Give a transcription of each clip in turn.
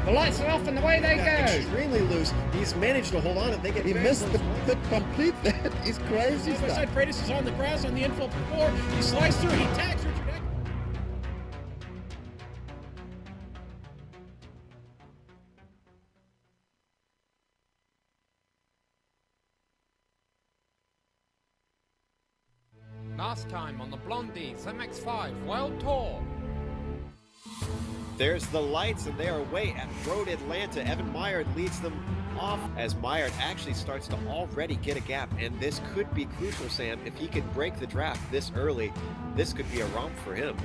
The lights are off and away they go. Extremely loose. He's managed to hold on and they get He very missed close. the complete. That is crazy Side by stuff. side, Freitas is on the grass on the infield floor. He slides through, he tags Richard Eckland. Last time on the Blondies MX5 World Tour. There's the lights, and they are away at Road Atlanta. Evan Meyer leads them off as Meyer actually starts to already get a gap, and this could be crucial, Sam. If he could break the draft this early, this could be a romp for him.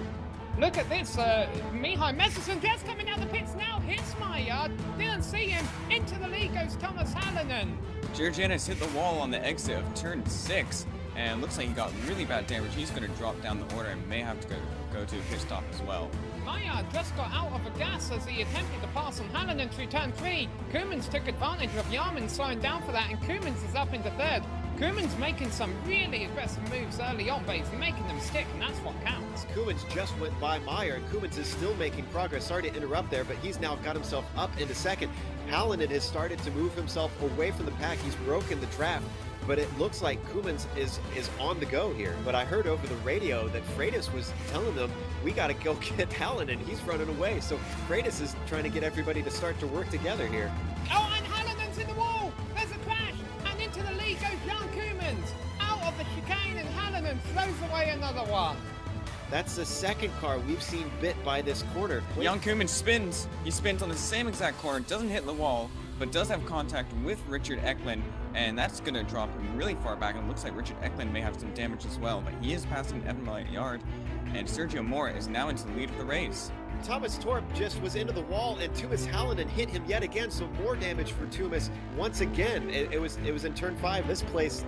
Look at this, Mihai Messerson just coming out the pits now, hits Meyer, didn't see him, into the lead goes Thomas Hallinan. Georgianis hit the wall on the exit of turn 6, and looks like he got really bad damage. He's going to drop down the order and may have to go to a pit stop as well. Meyer just got out of a gas as he attempted to pass on Hallinan through turn 3. Koemans took advantage of Yarman slowing down for that, and Koemans is up into 3rd. Koemans making some really aggressive moves early on, but he's making them stick, and that's what counts. Koemans just went by Meyer, and Koemans is still making progress. Sorry to interrupt there, but he's now got himself up into 2nd. Hallinan has started to move himself away from the pack. He's broken the draft, but it looks like Koemans is on the go here. But I heard over the radio that Freitas was telling them, we got to go get Hallinan. He's running away. So Freitas is trying to get everybody to start to work together here. Oh, and Hallinan's in the wall. There's a crash, and into the lead goes Jan Koemans. Out of the chicane, and Hallinan throws away another one. That's the second car we've seen bit by this corner. Jan Koeman spins. He spins on the same exact corner, doesn't hit the wall, but does have contact with Richard Eckland, and that's going to drop him really far back, and it looks like Richard Eckland may have some damage as well, but he is passing Evan Yard, and Sergio Mora is now into the lead of the race. Thomas Torp just was into the wall, and Tumas Hallinan hit him yet again, so more damage for Tumas once again. It was in turn 5. This place,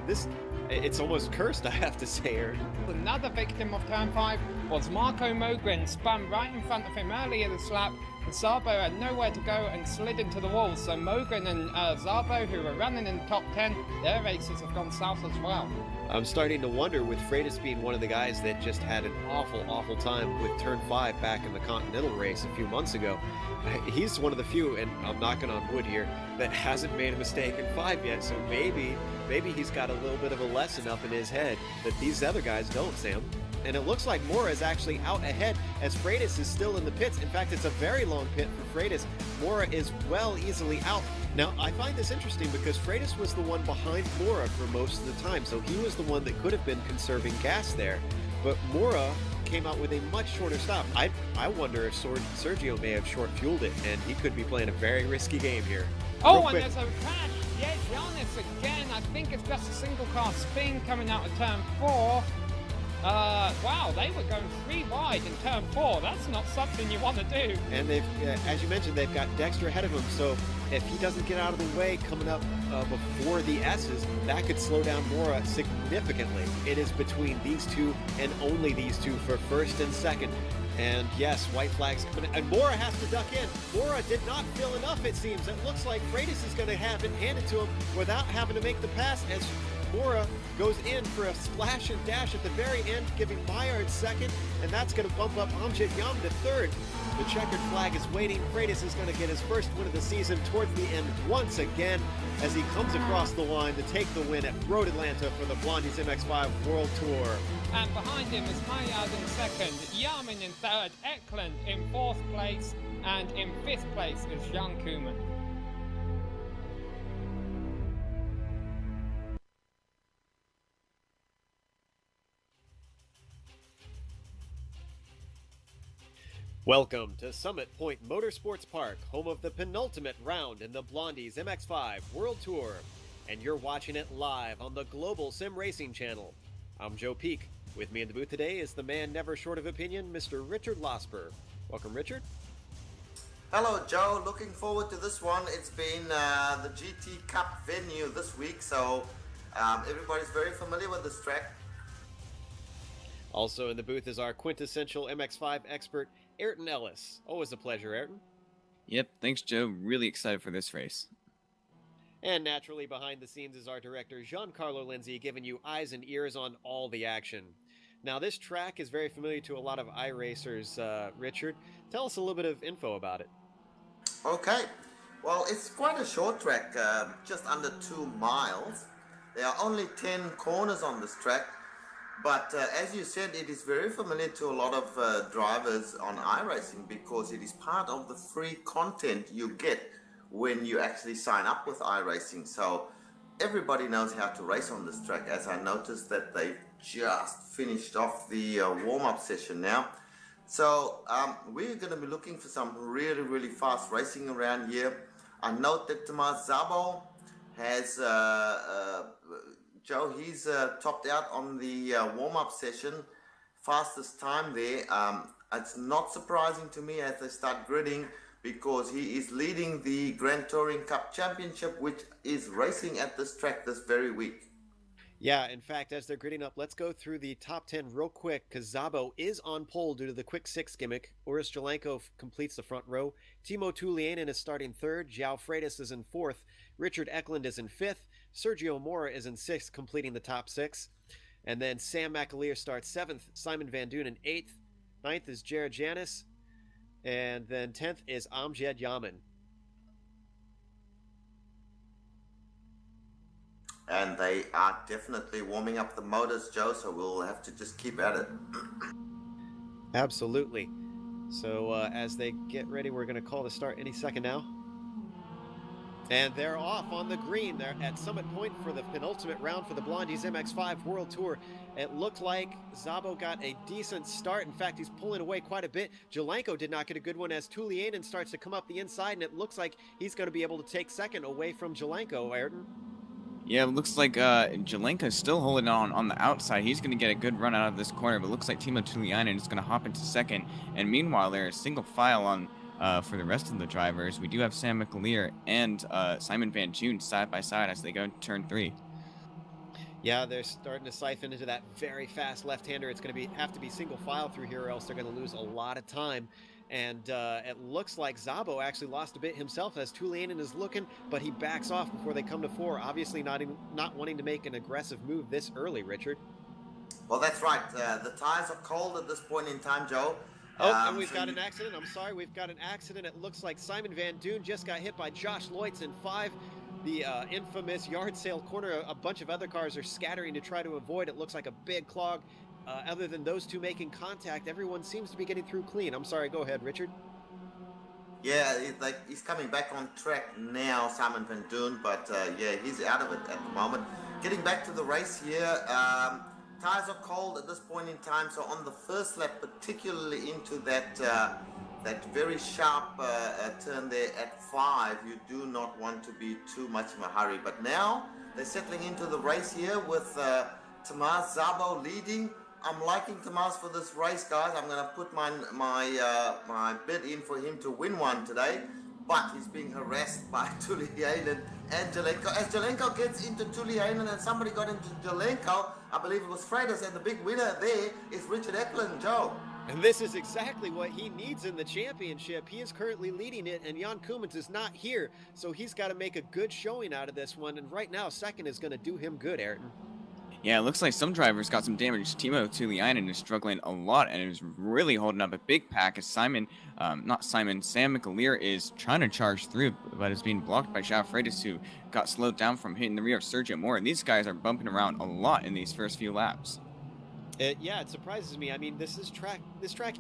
it's almost cursed, I have to say, Aaron. Another victim of turn 5 was Marco Mogren, spun right in front of him earlier this lap. And Szabo had nowhere to go and slid into the wall. So Mogren and Szabo, who were running in the top 10, their races have gone south as well. I'm starting to wonder, with Freitas being one of the guys that just had an awful time with turn 5 back in the Continental race a few months ago. He's one of the few, and I'm knocking on wood here, that hasn't made a mistake in 5 yet. So maybe he's got a little bit of a lesson up in his head that these other guys don't, Sam. And it looks like Mora is actually out ahead as Freitas is still in the pits. In fact, it's a very long pit for Freitas. Mora is well easily out. Now, I find this interesting because Freitas was the one behind Mora for most of the time, so he was the one that could have been conserving gas there. But Mora came out with a much shorter stop. I wonder if Sergio may have short-fueled it, and he could be playing a very risky game here. Oh, and there's a crash. Yeah, Giannis again. I think it's just a single car spin coming out of turn 4. Wow, they were going 3 wide in turn 4. That's not something you want to do. And they've, as you mentioned, they've got Dexter ahead of him. So if he doesn't get out of the way coming up before the S's, that could slow down Mora significantly. It is between these two and only these two for 1st and 2nd. And yes, white flags coming in. And Mora has to duck in. Mora did not feel enough, it seems. It looks like Freitas is going to have it handed to him without having to make the pass as Mora goes in for a splash and dash at the very end, giving Meyer 2nd, and that's going to bump up Amjad Yam to 3rd. The checkered flag is waiting. Freitas is going to get his first win of the season towards the end once again as he comes across the line to take the win at Road Atlanta for the Blondies MX5 World Tour. And behind him is Maillard in 2nd, Yarman in 3rd, Eckland in 4th place, and in 5th place is Jan Koeman. Welcome to Summit Point Motorsports Park, home of the penultimate round in the Blondies MX5 World Tour. And you're watching it live on the Global SimRacing channel. I'm Joe Peak. With me in the booth today is the man never short of opinion, Mr. Richard Losper. Welcome, Richard. Hello, Joe. Looking forward to this one. It's been the GT Cup venue this week, so everybody's very familiar with this track. Also in the booth is our quintessential MX5 expert, Ayrton Ellis. Always a pleasure, Ayrton. Yep, thanks, Joe. Really excited for this race. And naturally, behind the scenes is our director, Giancarlo Lindsay, giving you eyes and ears on all the action. Now, this track is very familiar to a lot of iRacers. Richard, tell us a little bit of info about it. Okay, well, it's quite a short track, just under 2 miles. There are only 10 corners on this track, but as you said, it is very familiar to a lot of drivers on iRacing because it is part of the free content you get when you actually sign up with iRacing. So everybody knows how to race on this track, as I noticed that they just finished off the warm-up session now. So we're going to be looking for some really, really fast racing around here. I note that Tomas Szabo has, Joe, he's topped out on the warm-up session, fastest time there. It's not surprising to me as they start gridding because he is leading the Grand Touring Cup Championship, which is racing at this track this very week. Yeah, in fact, as they're gridding up, let's go through the top 10 real quick because Szabo is on pole due to the quick six gimmick. Oris Jelenko completes the front row. Timo Tuliainen is starting third. João Freitas is in fourth. Richard Eklund is in fifth. Sergio Mora is in sixth, completing the top six. And then Sam McAleer starts seventh. Simon Van Doon in eighth. Ninth is Jared Janis. And then 10th is Amjad Yaman. And they are definitely warming up the motors, Joe, so we'll have to just keep at it. Absolutely. So as they get ready, we're going to call the start any second now. And they're off on the green. They're at Summit Point for the penultimate round for the Blondies MX5 World Tour. It looked like Szabo got a decent start. In fact, he's pulling away quite a bit. Jelenko did not get a good one as Tuliainen starts to come up the inside, and it looks like he's going to be able to take second away from Jelenko, Ayrton. Yeah, it looks like Jelenko's still holding on the outside. He's going to get a good run out of this corner, but it looks like Timo Tuliainen is going to hop into second. And meanwhile, they're a single file on for the rest of the drivers. We do have Sam McAleer and Simon Van Doon side by side as they go into turn 3. Yeah, they're starting to siphon into that very fast left-hander. It's going to have to be single file through here or else they're going to lose a lot of time. And it looks like Szabo actually lost a bit himself as Tuliainen is looking, but he backs off before they come to 4, obviously not wanting to make an aggressive move this early, Richard. Well, that's right. The tires are cold at this point in time, Joe. Oh, and we've got an accident. I'm sorry, we've got an accident. It looks like Simon Van Doon just got hit by Josh Leutz in 5. The infamous yard sale corner. A bunch of other cars are scattering to try to avoid. It looks like a big clog. Other than those two making contact, everyone seems to be getting through clean. I'm sorry, go ahead, Richard. Yeah, he's coming back on track now, Simon Van Doon, but yeah, he's out of it at the moment. Getting back to the race here, tires are cold at this point in time, so on the first lap, particularly into that very sharp turn there at 5, you do not want to be too much in a hurry. But now they're settling into the race here with Tomas Szabo leading. I'm liking Tomas for this race, guys. I'm going to put my bid in for him to win one today. But he's being harassed by Tuliainen and Jelenko. As Jelenko gets into Tuliainen and somebody got into Jelenko, I believe it was Freitas, and the big winner there is Richard Eklund, Joe. And this is exactly what he needs in the championship. He is currently leading it, and Jan Koemans is not here, so he's got to make a good showing out of this one. And right now, second is going to do him good, Ayrton. Yeah, it looks like some drivers got some damage. Timo Tuliainen is struggling a lot and is really holding up a big pack as Sam McAleer is trying to charge through, but is being blocked by João Freitas, who got slowed down from hitting the rear of Sergio Mora. And these guys are bumping around a lot in these first few laps. Yeah, it surprises me. I mean, this track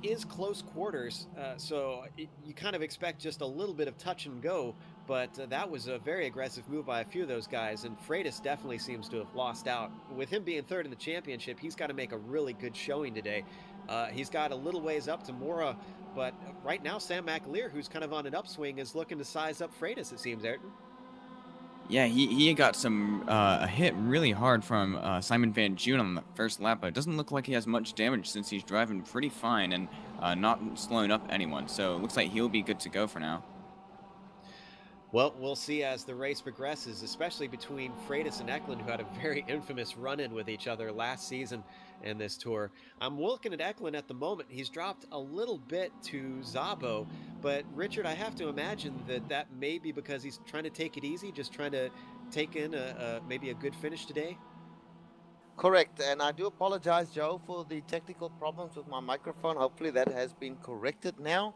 is close quarters, so you kind of expect just a little bit of touch and go, but that was a very aggressive move by a few of those guys, and Freitas definitely seems to have lost out. With him being third in the championship, he's got to make a really good showing today. He's got a little ways up to Mora, but right now Sam McAleer, who's kind of on an upswing, is looking to size up Freitas, it seems, Ayrton. Yeah, he got a hit really hard from Simon Van Doon on the first lap, but it doesn't look like he has much damage since he's driving pretty fine and not slowing up anyone. So it looks like he'll be good to go for now. Well, we'll see as the race progresses, especially between Freitas and Eklund, who had a very infamous run-in with each other last season in this tour. I'm looking at Eklund at the moment. He's dropped a little bit to Szabo, but Richard, I have to imagine that may be because he's trying to take it easy, just trying to take in maybe a good finish today. Correct, and I do apologize, Joe, for the technical problems with my microphone. Hopefully that has been corrected now.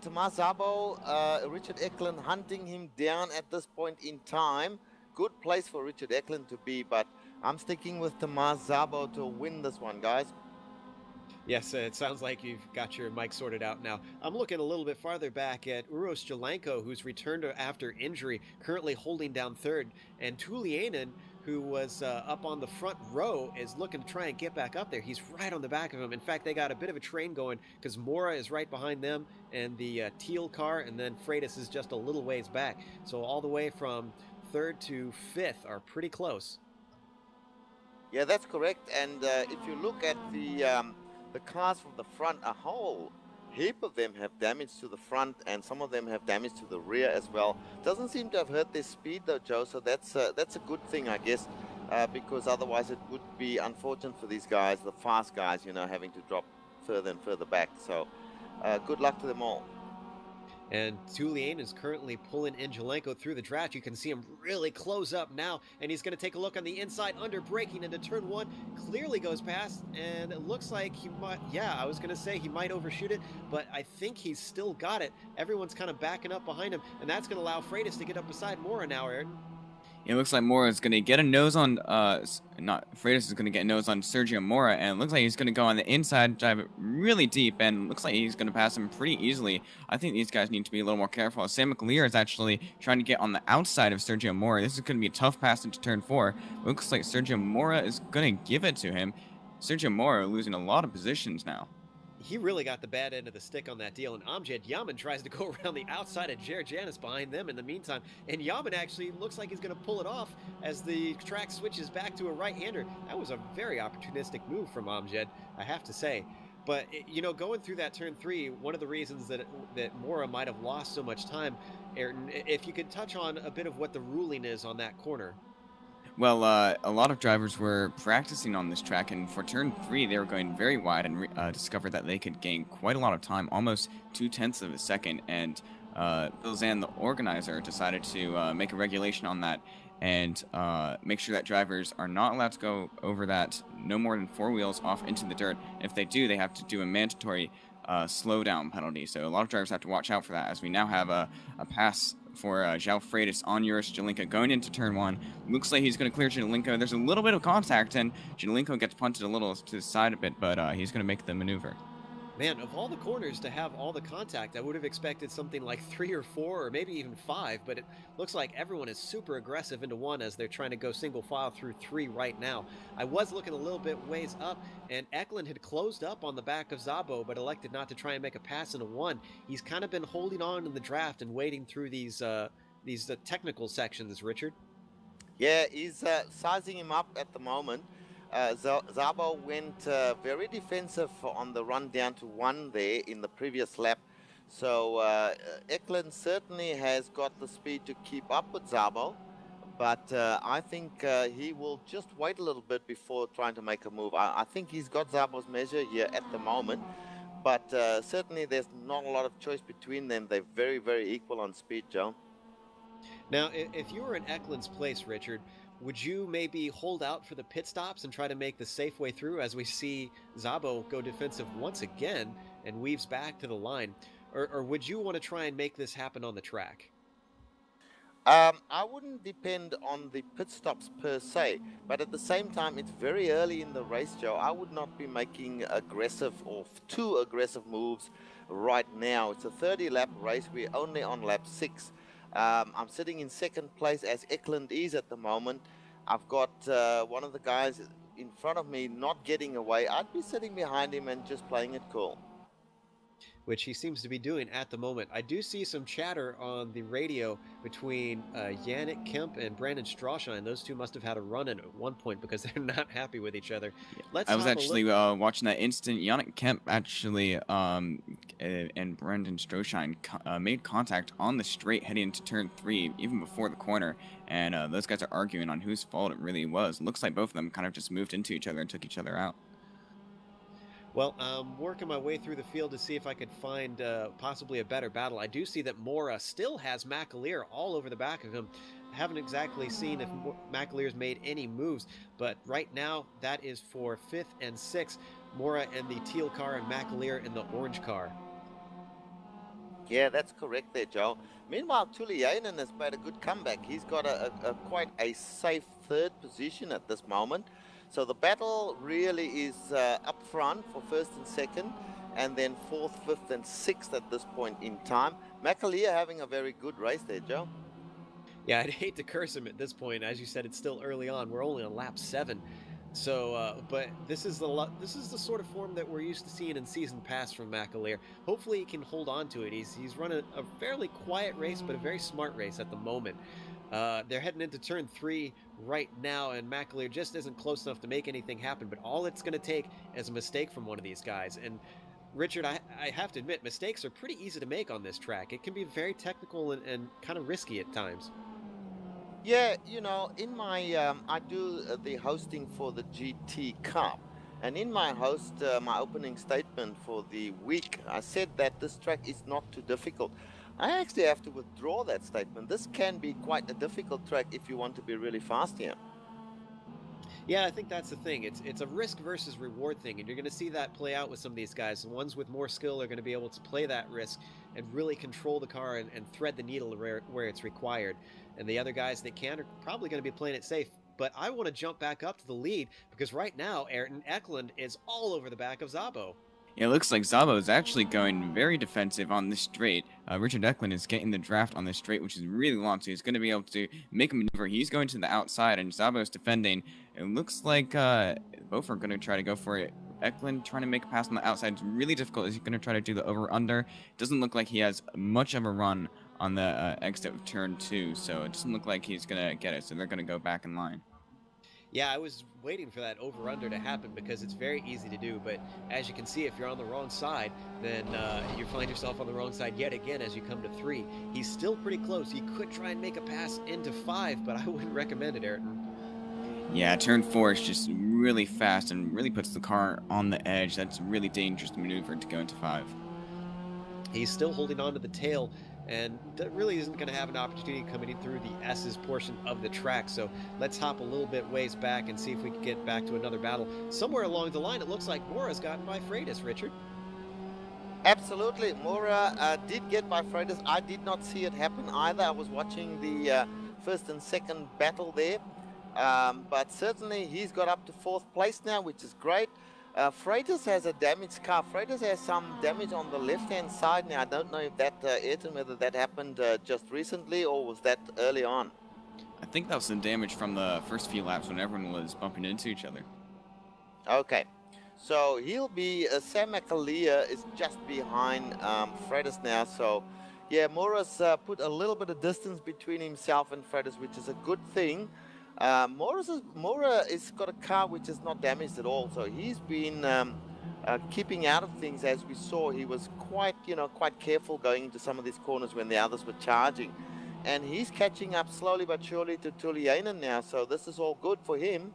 Tomas Zabo, Richard Eklund hunting him down at this point in time. Good place for Richard Eklund to be, but I'm sticking with Tomas Zabo to win this one, guys. Yes, it sounds like you've got your mic sorted out now. I'm looking a little bit farther back at Uros Jelenko, who's returned after injury, currently holding down third, and Tulianen, who was up on the front row, is looking to try and get back up there. He's right on the back of him. In fact, they got a bit of a train going because Mora is right behind them and the teal car, and then Freitas is just a little ways back. So all the way from third to fifth are pretty close. Yeah, that's correct. And if you look at the cars from the front, a whole heap of them have damage to the front, and some of them have damage to the rear as well. Doesn't seem to have hurt their speed though, Joe. So that's a good thing, I guess, because otherwise it would be unfortunate for these guys, the fast guys, you know, having to drop further and further back. So good luck to them all. And Tuliane is currently pulling in Jelenko through the draft. You can see him really close up now, and he's going to take a look on the inside, under braking into turn one. Clearly goes past, and it looks like he might, yeah, I was going to say he might overshoot it, but I think he's still got it. Everyone's kind of backing up behind him, and that's going to allow Freitas to get up beside Mora now, Aaron. It looks like Mora is going to get a nose on, Freitas is going to get a nose on Sergio Mora, and it looks like he's going to go on the inside, drive it really deep, and looks like he's going to pass him pretty easily. I think these guys need to be a little more careful. Sam McAleer is actually trying to get on the outside of Sergio Mora. This is going to be a tough pass into turn 4. Looks like Sergio Mora is going to give it to him. Sergio Mora losing a lot of positions now. He really got the bad end of the stick on that deal, and Amjad Yaman tries to go around the outside of Jared Janis behind them in the meantime, and Yaman actually looks like he's going to pull it off as the track switches back to a right-hander. That was a very opportunistic move from Amjad, I have to say. But, you know, going through that turn 3, one of the reasons that Mora might have lost so much time, Ayrton, if you could touch on a bit of what the ruling is on that corner. Well, a lot of drivers were practicing on this track, and for turn 3, they were going very wide and discovered that they could gain quite a lot of time, almost 0.2 of a second. And Bill Zan, the organizer, decided to make a regulation on that and make sure that drivers are not allowed to go over that no more than 4 wheels off into the dirt. And if they do, they have to do a mandatory slowdown penalty. So a lot of drivers have to watch out for that, as we now have a pass for João Freitas on Uros Jelenko going into turn 1. Looks like he's going to clear Jelenko. There's a little bit of contact, and Jelenko gets punted a little to the side a bit, but he's going to make the maneuver. Man, of all the corners to have all the contact, I would have expected something like 3 or 4 or maybe even 5, but it looks like everyone is super aggressive into 1 as they're trying to go single file through 3 right now. I was looking a little bit ways up, and Eklund had closed up on the back of Szabo, but elected not to try and make a pass into 1. He's kind of been holding on in the draft and waiting through these technical sections, Richard. Yeah, he's sizing him up at the moment. Szabo went very defensive on the run down to 1 there in the previous lap. So Eklund certainly has got the speed to keep up with Szabo, but I think he will just wait a little bit before trying to make a move. I think he's got Szabo's measure here at the moment, but certainly there's not a lot of choice between them. They're very, very equal on speed, Joe. Now, if you were in Eklund's place, Richard, would you maybe hold out for the pit stops and try to make the safe way through as we see Szabo go defensive once again and weaves back to the line? Or would you want to try and make this happen on the track? I wouldn't depend on the pit stops per se, but at the same time, it's very early in the race, Joe. I would not be making aggressive or too aggressive moves right now. It's a 30-lap race. We're only on lap 6. I'm sitting in second place as Eklund is at the moment. I've got one of the guys in front of me not getting away. I'd be sitting behind him and just playing it cool. Which he seems to be doing at the moment. I do see some chatter on the radio between Yannick Kemp and Brandon Strawshine. Those two must have had a run-in at one point because they're not happy with each other. I was actually watching that instant. Yannick Kemp actually and Brandon Strawshine made contact on the straight heading into turn 3, even before the corner. And those guys are arguing on whose fault it really was. It looks like both of them kind of just moved into each other and took each other out. Well, I'm working my way through the field to see if I could find possibly a better battle. I do see that Mora still has McAleer all over the back of him. I haven't exactly seen if McAleer's made any moves, but right now that is for 5th and 6th. Mora in the teal car and McAleer in the orange car. Yeah, that's correct there, Joe. Meanwhile, Tulianen has made a good comeback. He's got a quite a safe third position at this moment. So the battle really is up front for first and second, and then fourth, fifth, and sixth at this point in time. McAleer having a very good race there, Joe. Yeah, I'd hate to curse him at this point. As you said, it's still early on. We're only on lap 7. So, but this is the sort of form that we're used to seeing in season pass from McAleer. Hopefully, he can hold on to it. He's running a fairly quiet race, but a very smart race at the moment. They're heading into turn 3 right now, and McAleer just isn't close enough to make anything happen. But all it's going to take is a mistake from one of these guys. And Richard, I have to admit, mistakes are pretty easy to make on this track. It can be very technical and kind of risky at times. Yeah, you know, in my I do the hosting for the GT Cup, and in my my opening statement for the week, I said that this track is not too difficult. I actually have to withdraw that statement. This can be quite a difficult track if you want to be really fast here. Yeah, I think that's the thing. It's a risk versus reward thing, and you're going to see that play out with some of these guys. The ones with more skill are going to be able to play that risk and really control the car and thread the needle where it's required. And the other guys that can are probably going to be playing it safe. But I want to jump back up to the lead because right now, Ayrton Eklund is all over the back of Szabo. It looks like Szabo is actually going very defensive on this straight. Richard Eklund is getting the draft on this straight, which is really long, so he's going to be able to make a maneuver. He's going to the outside, and Szabo is defending. It looks like both are going to try to go for it. Eklund trying to make a pass on the outside is really difficult. He's going to try to do the over-under. Doesn't look like he has much of a run on the exit of turn 2, so it doesn't look like he's going to get it, so they're going to go back in line. Yeah, I was waiting for that over-under to happen because it's very easy to do, but as you can see, if you're on the wrong side, then you find yourself on the wrong side yet again as you come to 3. He's still pretty close. He could try and make a pass into 5, but I wouldn't recommend it, Ayrton. Yeah, turn 4 is just really fast and really puts the car on the edge. That's a really dangerous maneuver to go into 5. He's still holding on to the tail, and that really isn't going to have an opportunity coming in through the S's portion of the track. So let's hop a little bit ways back and see if we can get back to another battle. Somewhere along the line, it looks like Mora's gotten by Freitas, Richard. Absolutely, Mora did get by Freitas. I did not see it happen either. I was watching the first and second battle there. But certainly he's got up to 4th place now, which is great. Freitas has a damaged car. Freitas has some damage on the left-hand side now. I don't know if that, Ayrton, whether that happened just recently or was that early on? I think that was some damage from the first few laps when everyone was bumping into each other. Okay, so he'll be, Sam McAleer is just behind Freitas now. So, yeah, Mora's put a little bit of distance between himself and Freitas, which is a good thing. Mora has got a car which is not damaged at all, so he's been keeping out of things. As we saw, he was quite careful going into some of these corners when the others were charging, and he's catching up slowly but surely to Tulianen now, so this is all good for him.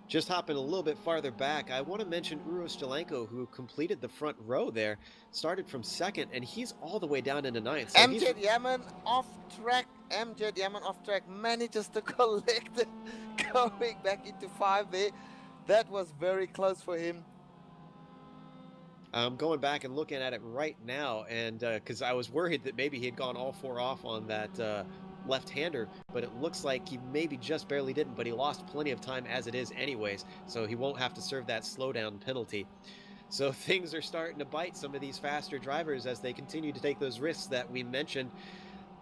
Just hopping a little bit farther back, I want to mention Uros Jelenko, who completed the front row there, started from 2nd, and he's all the way down into 9th. So Amjad Yaman off track. Amjad Yaman off track manages to collect it, going back into 5 there. That was very close for him. I'm going back and looking at it right now, and because I was worried that maybe he had gone all 4 off on that left-hander, but it looks like he maybe just barely didn't, but he lost plenty of time as it is anyways, so he won't have to serve that slowdown penalty. So things are starting to bite some of these faster drivers as they continue to take those risks that we mentioned.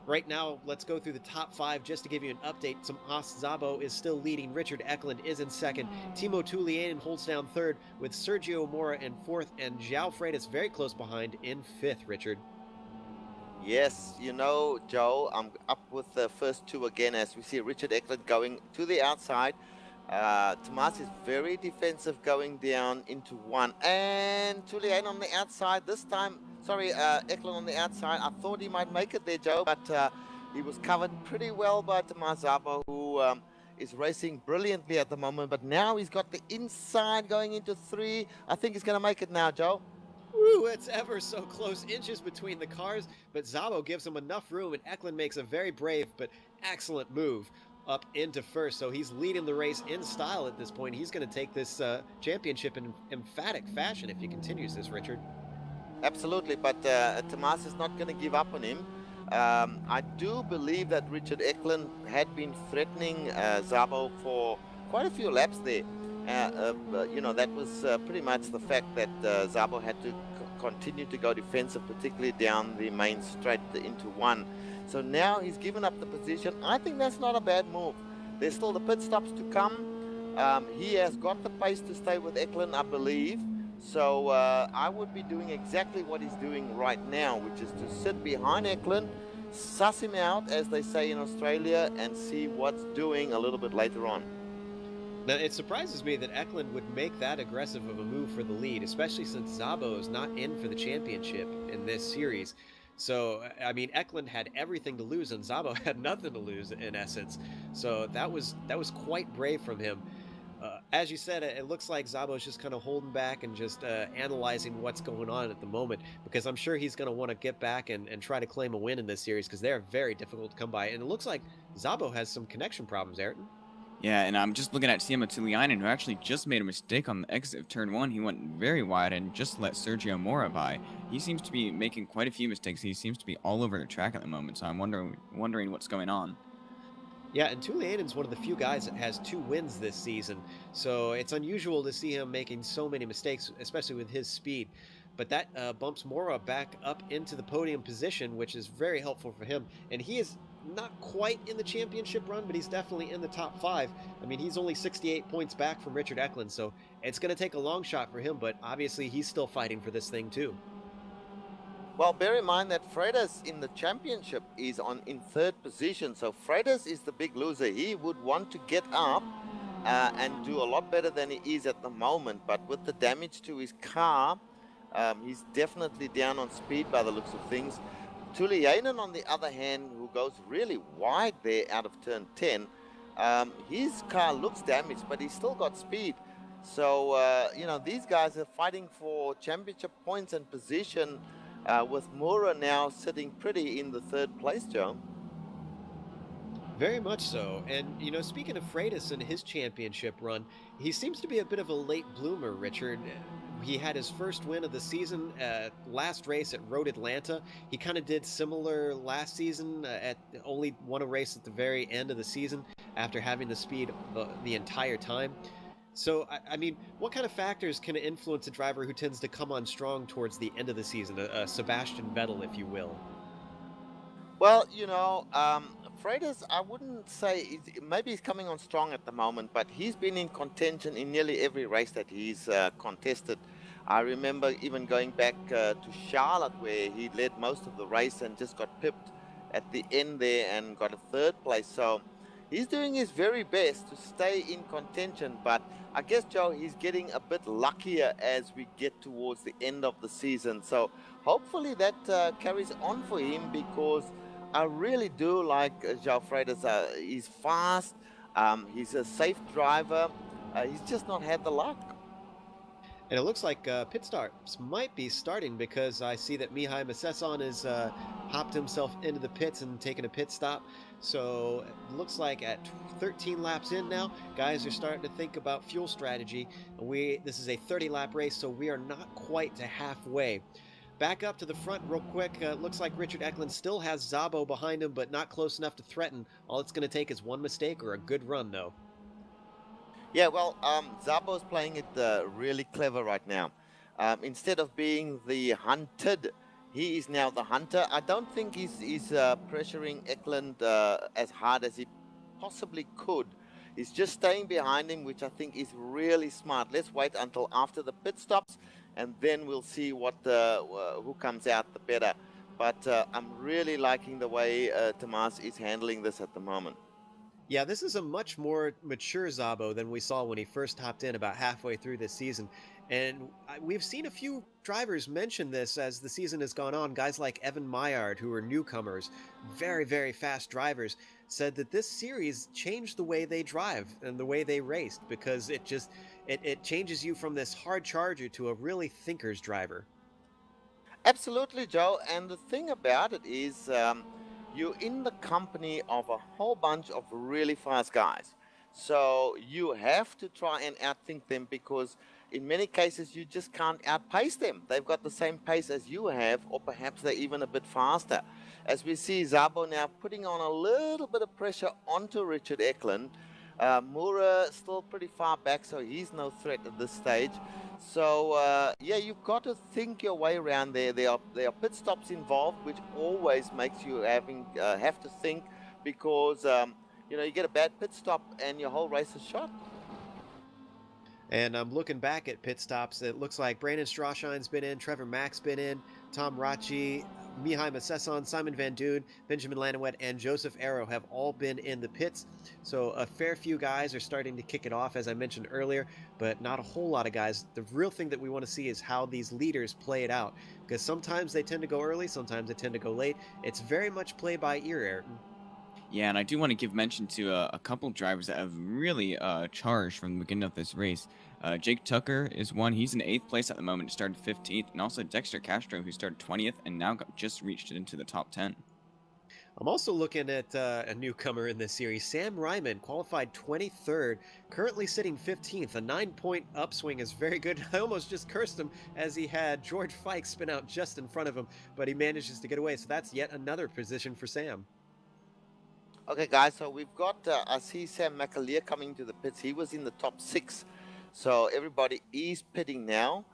Right now, let's go through the top 5 just to give you an update. Szabo is still leading. Richard Eklund is in 2nd. Timo Tulianen holds down 3rd with Sergio Mora in 4th, and João Freitas very close behind in 5th, Richard. Yes, you know, Joe, I'm up with the first 2 again as we see Richard Eklund going to the outside. Tomas is very defensive going down into 1. And Tulianen on the outside this time. Sorry, Eklund on the outside. I thought he might make it there, Joe, but he was covered pretty well by Tomas Szabo, who is racing brilliantly at the moment. But now he's got the inside going into 3. I think he's going to make it now, Joe. Woo, it's ever so close, inches between the cars, but Szabo gives him enough room, and Eklund makes a very brave but excellent move up into 1st, so he's leading the race in style at this point. He's going to take this championship in emphatic fashion if he continues this, Richard. Absolutely, but Tomas is not going to give up on him. I do believe that Richard Eklund had been threatening Szabo for quite a few laps there. You know, that was pretty much the fact that Szabo had to continue to go defensive, particularly down the main straight into one. So now he's given up the position. I think that's not a bad move. There's still the pit stops to come. He has got the pace to stay with Eklund, I believe. So I would be doing exactly what he's doing right now, which is to sit behind Eklund, suss him out, as they say in Australia, and see what's doing a little bit later on. Now, it surprises me that Eklund would make that aggressive of a move for the lead, especially since Szabo is not in for the championship in this series. So, I mean, Eklund had everything to lose, and Szabo had nothing to lose in essence. So that was quite brave from him. As you said, it looks like Szabo's just kind of holding back and just analyzing what's going on at the moment, because I'm sure he's going to want to get back and try to claim a win in this series, because they're very difficult to come by. And it looks like Szabo has some connection problems, Ayrton. Yeah, and I'm just looking at Simo Tuliainen, who actually just made a mistake on the exit of turn 1. He went very wide and just let Sergio Mora by. He seems to be making quite a few mistakes. He seems to be all over the track at the moment, so I'm wondering what's going on. Yeah, and Tulianen's one of the few guys that has 2 wins this season, so it's unusual to see him making so many mistakes, especially with his speed. But that bumps Mora back up into the podium position, which is very helpful for him. And he is not quite in the championship run, but he's definitely in the top 5. I mean, he's only 68 points back from Richard Eklund, so it's going to take a long shot for him, but obviously he's still fighting for this thing too. Well, bear in mind that Freitas in the championship is in 3rd position, so Freitas is the big loser. He would want to get up and do a lot better than he is at the moment, but with the damage to his car, he's definitely down on speed by the looks of things. Tuliainen, on the other hand, who goes really wide there out of turn 10, his car looks damaged, but he's still got speed. So, you know, these guys are fighting for championship points and position, with Mura now sitting pretty in the 3rd place, Joe. Very much so. And, you know, speaking of Freitas and his championship run, he seems to be a bit of a late bloomer, Richard. He had his first win of the season last race at Road Atlanta. He kind of did similar last season, at only won a race at the very end of the season after having the speed the entire time. So, I mean, what kind of factors can influence a driver who tends to come on strong towards the end of the season, a Sebastian Vettel, if you will? Well, you know, Freitas, I wouldn't say, maybe he's coming on strong at the moment, but he's been in contention in nearly every race that he's contested. I remember even going back to Charlotte, where he led most of the race and just got pipped at the end there and got a 3rd place. So he's doing his very best to stay in contention, but I guess, Joe, he's getting a bit luckier as we get towards the end of the season. So hopefully that carries on for him, because I really do like João Freitas. He's fast, he's a safe driver, he's just not had the luck. And it looks like pit stops might be starting, because I see that Mihai Masesson has hopped himself into the pits and taken a pit stop. So it looks like at 13 laps in now, guys are starting to think about fuel strategy. This is a 30-lap race, so we are not quite to halfway. Back up to the front real quick. Looks like Richard Eklund still has Szabo behind him, but not close enough to threaten. All it's going to take is one mistake or a good run, though. Yeah, well, Szabo's playing it really clever right now. Instead of being the hunted, he is now the hunter. I don't think he's pressuring Eklund as hard as he possibly could. He's just staying behind him, which I think is really smart. Let's wait until after the pit stops, and then we'll see what who comes out the better. But I'm really liking the way Tomas is handling this at the moment. Yeah, this is a much more mature Szabo than we saw when he first hopped in about halfway through this season. And we've seen a few drivers mention this as the season has gone on. Guys like Evan Maillard, who are newcomers, very, very fast drivers, said that this series changed the way they drive and the way they raced, because it changes you from this hard charger to a really thinker's driver. Absolutely, Joe. And the thing about it is, you're in the company of a whole bunch of really fast guys. So you have to try and outthink them, because in many cases you just can't outpace them. They've got the same pace as you have, or perhaps they're even a bit faster. As we see Zabo now putting on a little bit of pressure onto Richard Eklund. Mura still pretty far back, so he's no threat at this stage. So yeah, you've got to think your way around there. There are pit stops involved, which always makes you have to think, because you know, you get a bad pit stop and your whole race is shot. And I'm looking back at pit stops. It looks like Brandon Strashine's been in, Trevor Mack's been in, Tom Rachi, Mihai Masesson, Simon Van Doon, Benjamin Lanawet, and Joseph Arrow have all been in the pits. So a fair few guys are starting to kick it off, as I mentioned earlier, but not a whole lot of guys. The real thing that we want to see is how these leaders play it out, because sometimes they tend to go early, sometimes they tend to go late. It's very much play by ear, Ayrton. Yeah, and I do want to give mention to a couple drivers that have really charged from the beginning of this race. Jake Tucker is one. He's in 8th place at the moment, started 15th. And also Dexter Castro, who started 20th and now just reached into the top 10. I'm also looking at a newcomer in this series. Sam Ryman qualified 23rd, currently sitting 15th. A 9-point upswing is very good. I almost just cursed him as he had George Fike spin out just in front of him, but he manages to get away. So that's yet another position for Sam. Okay, guys, so we've got, I see Sam McAleer coming to the pits. He was in the top 6. So everybody is pitting now.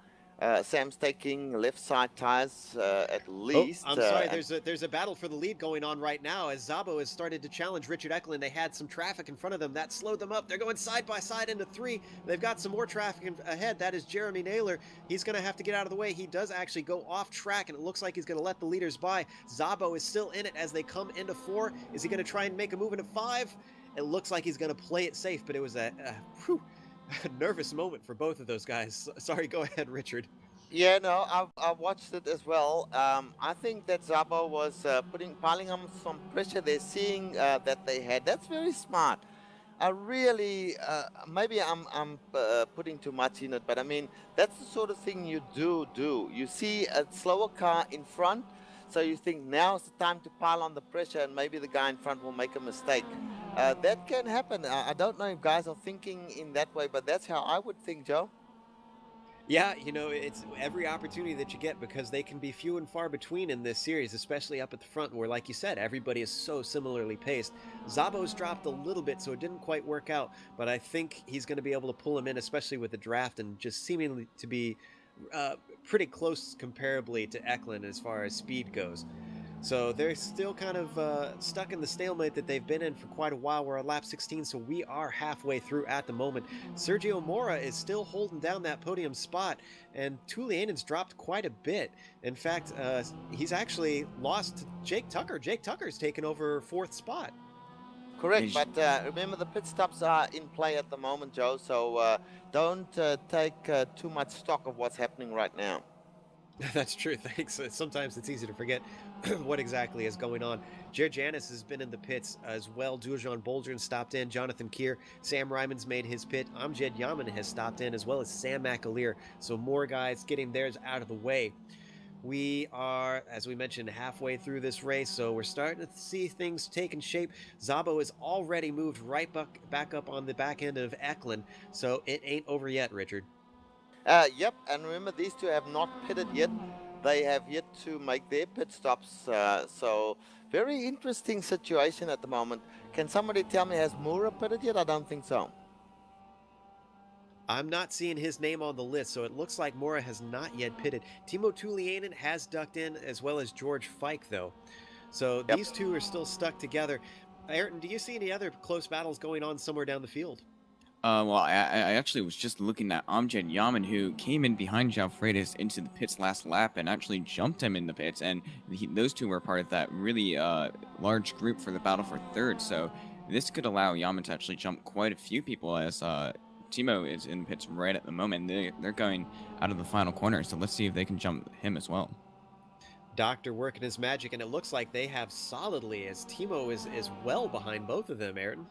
Sam's taking left side tires at least. Oh, I'm sorry. There's a battle for the lead going on right now as Zabo has started to challenge Richard Eklund. They had some traffic in front of them. That slowed them up. They're going side by side into 3. They've got some more traffic ahead. That is Jeremy Naylor. He's going to have to get out of the way. He does actually go off track, and it looks like he's going to let the leaders by. Zabo is still in it as they come into 4. Is he going to try and make a move into 5? It looks like he's going to play it safe, but it was a nervous moment for both of those guys. Sorry, go ahead, Richard. Yeah, no, I've watched it as well. I think that Zabo was piling on some pressure there, seeing that they had. That's very smart. I really, maybe I'm putting too much in it, but I mean, that's the sort of thing you do. You see a slower car in front, so you think now's the time to pile on the pressure, and maybe the guy in front will make a mistake. That can happen. I don't know if guys are thinking in that way, but that's how I would think, Joe. Yeah, you know, it's every opportunity that you get, because they can be few and far between in this series, especially up at the front where, like you said, everybody is so similarly paced. Zabo's dropped a little bit, so it didn't quite work out, but I think he's going to be able to pull him in, especially with the draft, and just seemingly to be pretty close comparably to Eklund as far as speed goes. So they're still kind of stuck in the stalemate that they've been in for quite a while. We're at lap 16, so we are halfway through at the moment. Sergio Mora is still holding down that podium spot, and Tulianen's dropped quite a bit. In fact, he's actually lost to Jake Tucker. Jake Tucker's taken over 4th spot. Correct, but remember the pit stops are in play at the moment, Joe, so don't take too much stock of what's happening right now. That's true, thanks. Sometimes it's easy to forget what exactly is going on. Jared Janis has been in the pits as well. Dujan Boldrin stopped in. Jonathan Keir. Sam Ryman's made his pit. Amjad Yaman has stopped in, as well as Sam McAleer. So more guys getting theirs out of the way. We are, as we mentioned, halfway through this race, so we're starting to see things taking shape. Zabo has already moved right back up on the back end of Eklund, so it ain't over yet, Richard. Yep, and remember, these two have not pitted yet. They have yet to make their pit stops. So very interesting situation at the moment. Can somebody tell me, has Mura pitted yet? I don't think so. I'm not seeing his name on the list, so it looks like Mora has not yet pitted. Timo Tulianen has ducked in, as well as George Fike, though. So these two are still stuck together. Ayrton, do you see any other close battles going on somewhere down the field? Well, I actually was just looking at Amjad Yaman, who came in behind João Freitas into the pits last lap and actually jumped him in the pits, and those two were part of that really large group for the battle for 3rd, so this could allow Yaman to actually jump quite a few people, as Timo is in the pits right at the moment. They're going out of the final corner, so let's see if they can jump him as well. Doctor working his magic, and it looks like they have solidly, as Timo is well behind both of them, Ayrton.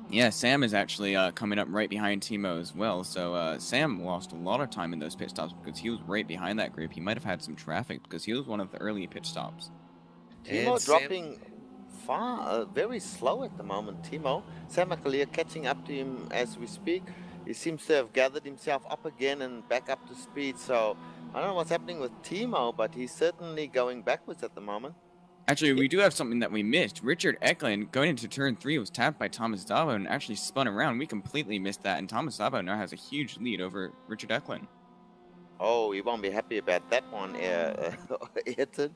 Yeah, Sam is actually coming up right behind Timo as well. So Sam lost a lot of time in those pit stops because he was right behind that group. He might have had some traffic because he was one of the early pit stops. Timo dropping very slow at the moment, Timo. Sam McAleer catching up to him as we speak. He seems to have gathered himself up again and back up to speed. So I don't know what's happening with Timo, but he's certainly going backwards at the moment. Actually, we do have something that we missed. Richard Eklund, going into turn 3, was tapped by Thomas Dabo and actually spun around. We completely missed that, and Thomas Dabo now has a huge lead over Richard Eklund. Oh, he won't be happy about that one, Ayrton.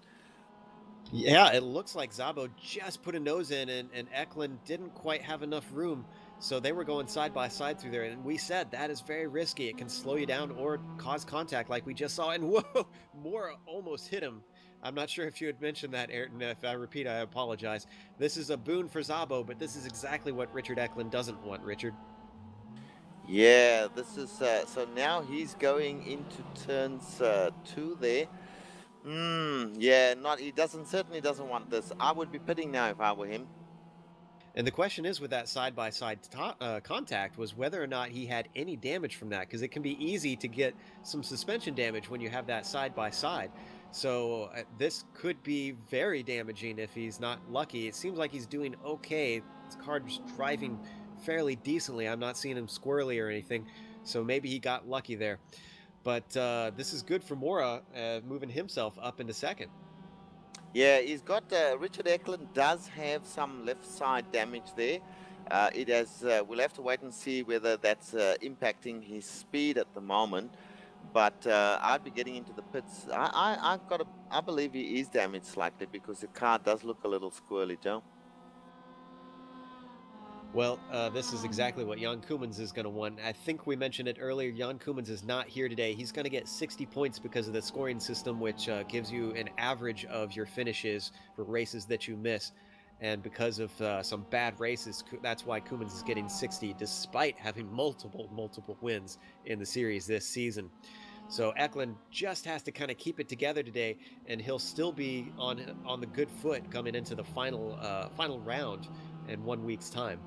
Yeah, it looks like Szabo just put a nose in, and Eklund didn't quite have enough room, so they were going side by side through there. And we said that is very risky. It can slow you down or cause contact, like we just saw. And whoa, Mora almost hit him. I'm not sure if you had mentioned that, Ayrton. If I repeat, I apologize. This is a boon for Szabo, but this is exactly what Richard Eklund doesn't want, Richard. Yeah, this is so now he's going into turns 2 there. Yeah, he certainly doesn't want this. I would be pitting now if I were him. And the question is, with that side-by-side contact, was whether or not he had any damage from that, because it can be easy to get some suspension damage when you have that side-by-side. So this could be very damaging if he's not lucky. It seems like he's doing okay. His car's driving fairly decently. I'm not seeing him squirrely or anything, so maybe he got lucky there. But this is good for Mora, moving himself up into second. Yeah, he's got Richard Eklund does have some left side damage there. It has. We'll have to wait and see whether that's impacting his speed at the moment. But I'd be getting into the pits. I believe he is damaged slightly because the car does look a little squirrely, Joe. Well, this is exactly what Jan Koemans is going to want. I think we mentioned it earlier. Jan Koemans is not here today. He's going to get 60 points because of the scoring system, which gives you an average of your finishes for races that you miss. And because of some bad races, that's why Koemans is getting 60, despite having multiple wins in the series this season. So Eklund just has to kind of keep it together today, and he'll still be on the good foot coming into the final round in 1 week's time.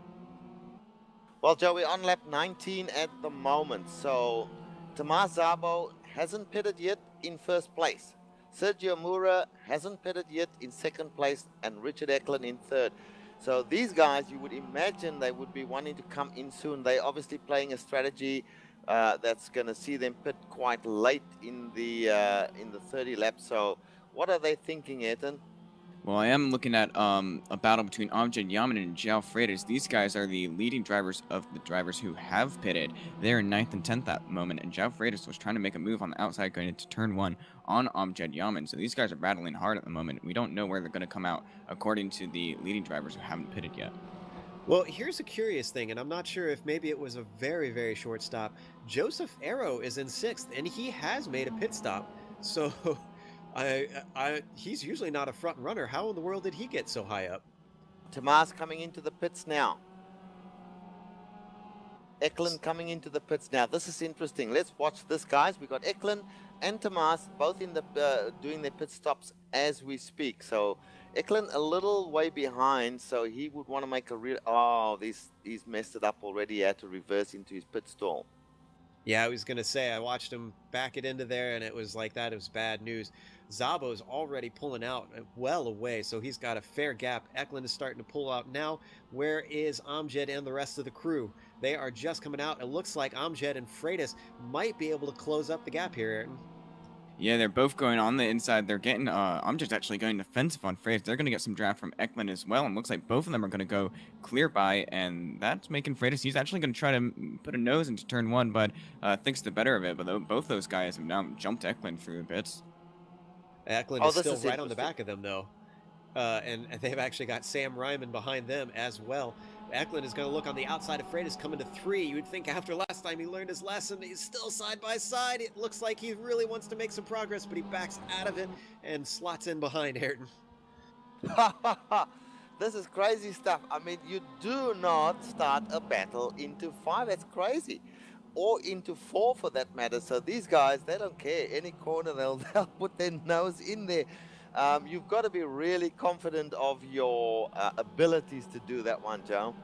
Well, Joe, we're on lap 19 at the moment. So Tomas Szabo hasn't pitted yet in first place. Sergio Mura hasn't pitted yet in second place, and Richard Eklund in third. So these guys, you would imagine they would be wanting to come in soon. They're obviously playing a strategy that's going to see them pit quite late in the 30 laps. So what are they thinking, Ayrton? Well, I am looking at a battle between Amjad Yaman and João Freitas. These guys are the leading drivers of the drivers who have pitted. They're in 9th and 10th at the moment, and João Freitas was trying to make a move on the outside going into turn 1 on Amjad Yaman. So these guys are battling hard at the moment. We don't know where they're going to come out according to the leading drivers who haven't pitted yet. Well, here's a curious thing, and I'm not sure if maybe it was a very, very short stop. Joseph Arrow is in 6th, and he has made a pit stop. So he's usually not a front runner. How in the world did he get so high up? Tomas coming into the pits now. Eklund coming into the pits now. This is interesting. Let's watch this, guys. We got Eklund and Tomas both in the doing their pit stops as we speak. So Eklund a little way behind, so he would want to make a real... Oh, he's messed it up already. He had to reverse into his pit stall. Yeah, I was going to say, I watched him back it into there, and it was like that. It was bad news. Szabo's already pulling out well away, so he's got a fair gap. Eklund is starting to pull out now. Where is Amjad and the rest of the crew? They are just coming out. It looks like Amjad and Freitas might be able to close up the gap here, Ayrton. Yeah, they're both going on the inside. They're getting, Amjad's actually going defensive on Freitas. They're going to get some draft from Eklund as well, and looks like both of them are going to go clear by, and that's making Freitas, he's actually going to try to put a nose into turn 1, but thinks the better of it. But both those guys have now jumped Eklund through the bits. Eklund is still right on the back of them, though. And they've actually got Sam Ryman behind them as well. Eklund is going to look on the outside of Freitas coming to 3. You would think after last time he learned his lesson. He's still side by side. It looks like he really wants to make some progress, but he backs out of it and slots in behind Ayrton. This is crazy stuff. I mean, you do not start a battle into 5. That's crazy. Or into 4 for that matter. So these guys, they don't care. Any corner, they'll put their nose in there. You've got to be really confident of your abilities to do that one, Joe.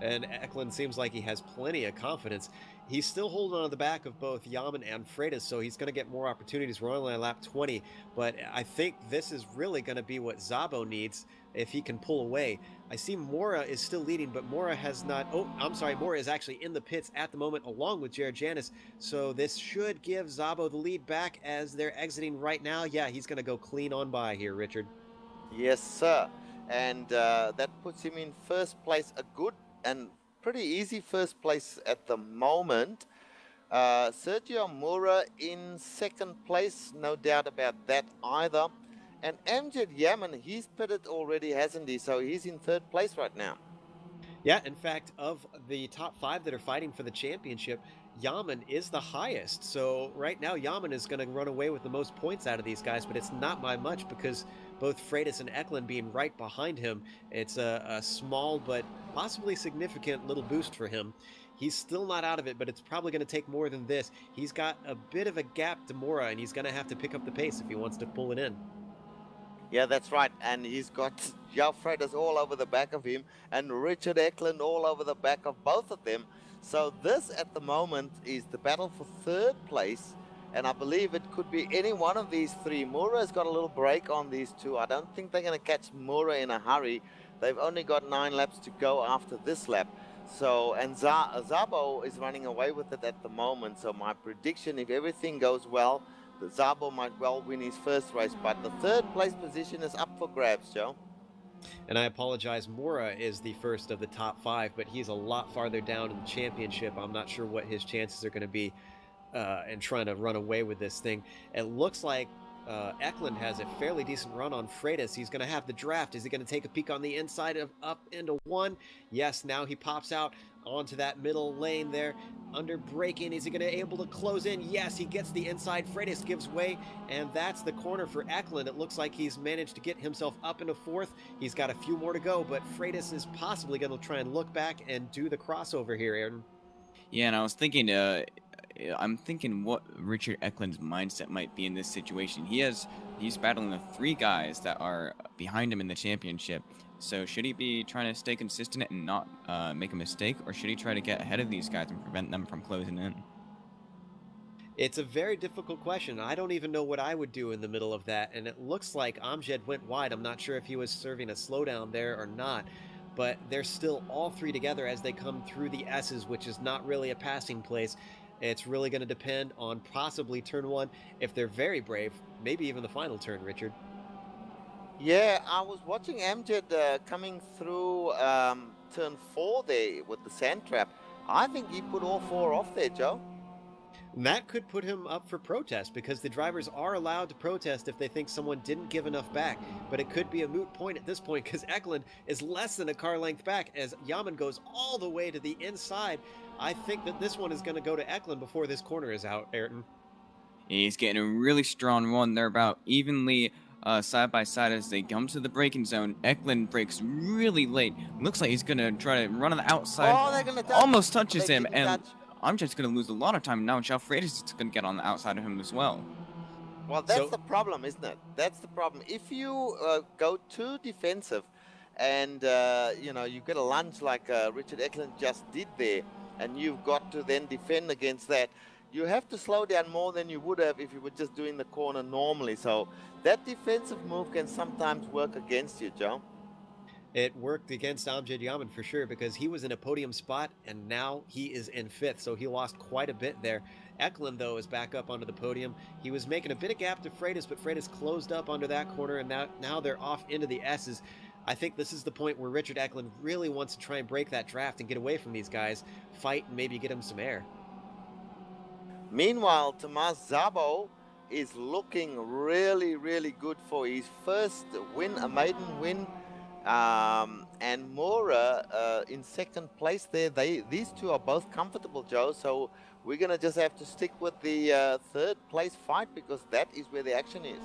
and Eklund seems like he has plenty of confidence. He's still holding on to the back of both Yaman and Freitas, so he's going to get more opportunities. We're only on lap 20, but I think this is really going to be what Szabo needs if he can pull away. I see Mora is still leading, but Mora has not... Oh, I'm sorry, Mora is actually in the pits at the moment along with Jared Janis, so this should give Szabo the lead back as they're exiting right now. Yeah, he's going to go clean on by here, Richard. Yes, sir. And that puts him in first place, a good and pretty easy first place at the moment. Sergio Mura in second place, no doubt about that either. And Amjad Yaman, he's pitted already, hasn't he? So he's in third place right now. Yeah, in fact, of the top 5 that are fighting for the championship, Yaman is the highest. So right now, Yaman is going to run away with the most points out of these guys, but it's not by much because both Freitas and Eklund being right behind him, it's a small but possibly significant little boost for him. He's still not out of it, but it's probably going to take more than this. He's got a bit of a gap to Mora, and he's going to have to pick up the pace if he wants to pull it in. Yeah, that's right. And he's got João Freitas all over the back of him and Richard Eklund all over the back of both of them. So this at the moment is the battle for third place. And I believe it could be any one of these three. Mura's got a little break on these two. I don't think they're going to catch Mura in a hurry. They've only got 9 laps to go after this lap. So, and Szabo is running away with it at the moment. So my prediction, if everything goes well, the Szabo might well win his first race, but the third place position is up for grabs, Joe. And I apologize, Mora is the first of the top 5, but he's a lot farther down in the championship. I'm not sure what his chances are going to be in trying to run away with this thing. It looks like Eklund has a fairly decent run on Freitas. He's going to have the draft. Is he going to take a peek on the inside of up into 1? Yes, now he pops out onto that middle lane there. Under braking, is he going to be able to close in? Yes, he gets the inside. Freitas gives way, and that's the corner for Eklund. It looks like he's managed to get himself up into 4th. He's got a few more to go, but Freitas is possibly going to try and look back and do the crossover here, Aaron. Yeah, and I was thinking, I'm thinking what Richard Eklund's mindset might be in this situation. He's battling the 3 guys that are behind him in the championship. So should he be trying to stay consistent and not make a mistake, or should he try to get ahead of these guys and prevent them from closing in? It's a very difficult question. I don't even know what I would do in the middle of that, and it looks like Amjad went wide. I'm not sure if he was serving a slowdown there or not, but they're still all 3 together as they come through the S's, which is not really a passing place. It's really going to depend on possibly turn 1. If they're very brave, maybe even the final turn, Richard. Yeah, I was watching Amjad coming through turn 4 there with the sand trap. I think he put all 4 off there, Joe. And that could put him up for protest because the drivers are allowed to protest if they think someone didn't give enough back. But it could be a moot point at this point because Eklund is less than a car length back as Yaman goes all the way to the inside. I think that this one is going to go to Eklund before this corner is out, Ayrton. He's getting a really strong run. They're about evenly side by side as they come to the braking zone. Eklund brakes really late. Looks like he's going to try to run on the outside. Oh, they're going to touch. Almost touches him, and touch. I'm just going to lose a lot of time. Now João Freitas is going to get on the outside of him as well. Well, that's the problem, isn't it? That's the problem. If you go too defensive and, you get a lunge like Richard Eklund just did there, and you've got to then defend against that, you have to slow down more than you would have if you were just doing the corner normally. So that defensive move can sometimes work against you, Joe. It worked against Amjad Yaman for sure because he was in a podium spot and now he is in 5th, so he lost quite a bit there. Eklund, though, is back up onto the podium. He was making a bit of gap to Freitas, but Freitas closed up under that corner, and now they're off into the S's. I think this is the point where Richard Eklund really wants to try and break that draft and get away from these guys, fight, and maybe get him some air. Meanwhile, Tomas Szabo is looking really, really good for his first win, a maiden win. And Mora in second place there. These two are both comfortable, Joe. So we're going to just have to stick with the third place fight because that is where the action is.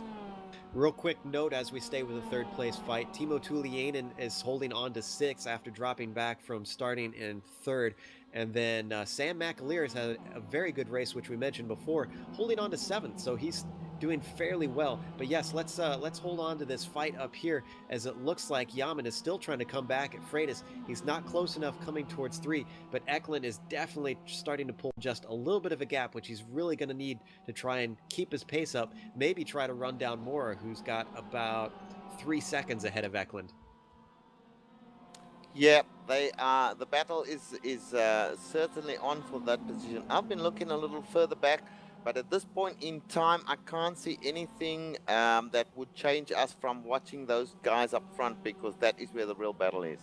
Real quick note as we stay with the third place fight, Timo Tulianen is holding on to 6th after dropping back from starting in 3rd. And then Sam McAleer has had a very good race, which we mentioned before, holding on to 7th. So he's doing fairly well. But yes, let's hold on to this fight up here, as it looks like Yaman is still trying to come back at Freitas. He's not close enough coming towards 3, but Eklund is definitely starting to pull just a little bit of a gap, which he's really going to need to try and keep his pace up, maybe try to run down Mora, who's got about 3 seconds ahead of Eklund. Yeah, they are. The battle is certainly on for that position. I've been looking a little further back, but at this point in time, I can't see anything that would change us from watching those guys up front, because that is where the real battle is.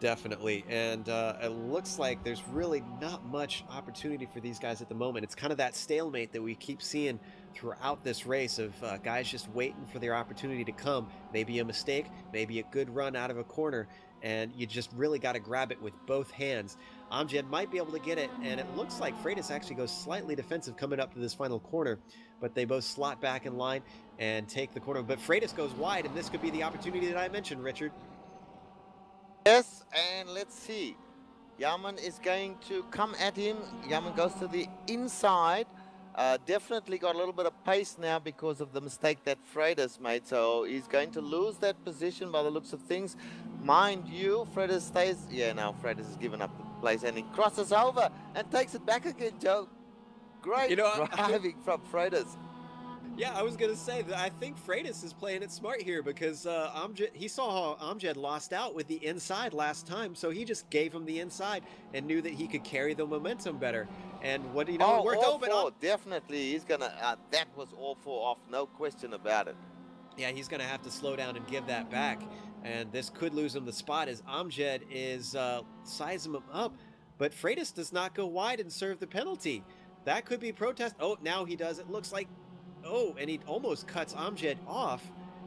Definitely, and it looks like there's really not much opportunity for these guys at the moment. It's kind of that stalemate that we keep seeing throughout this race of guys just waiting for their opportunity to come. Maybe a mistake, maybe a good run out of a corner, and you just really got to grab it with both hands. Amjad might be able to get it, and it looks like Freitas actually goes slightly defensive coming up to this final corner, but they both slot back in line and take the corner. But Freitas goes wide, and this could be the opportunity that I mentioned, Richard. Yes, and let's see. Yaman is going to come at him. Yaman goes to the inside. Definitely got a little bit of pace now because of the mistake that Freitas made. So he's going to lose that position by the looks of things. Mind you, Freitas stays. Yeah, now Freitas has given up the place, and he crosses over and takes it back again, Joe. Great driving from Freitas. Yeah, I was going to say that I think Freitas is playing it smart here, because Amjad, he saw how Amjad lost out with the inside last time, so he just gave him the inside and knew that he could carry the momentum better. And what do you know? It worked out. Oh, definitely. He's going to, that was all 4 off, no question about it. Yeah, he's going to have to slow down and give that back. And this could lose him the spot, as Amjad is sizing him up. But Freitas does not go wide and serve the penalty. That could be protest. Oh, now he does. It looks like. Oh, and he almost cuts Amjad off.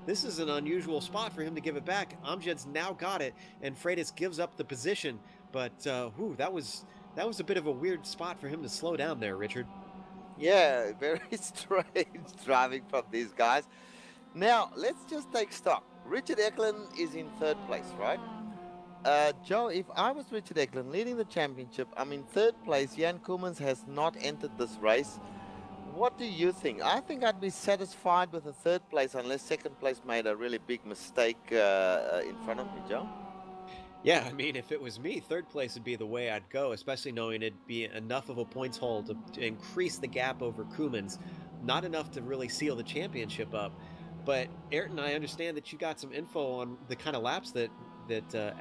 This is an unusual spot for him to give it back. Amjad's now got it, and Freitas gives up the position. But that was a bit of a weird spot for him to slow down there, Richard. Yeah, very strange driving from these guys. Now, let's just take stock. Richard Eklund is in 3rd place, right? Joe, if I was Richard Eklund leading the championship, I'm in 3rd place. Jan Koemans has not entered this race. What do you think? I think I'd be satisfied with a 3rd place unless 2nd place made a really big mistake in front of me, Joe. Yeah, I mean, if it was me, 3rd place would be the way I'd go, especially knowing it'd be enough of a points haul to increase the gap over Koemans. Not enough to really seal the championship up. But Ayrton, I understand that you got some info on the kind of laps that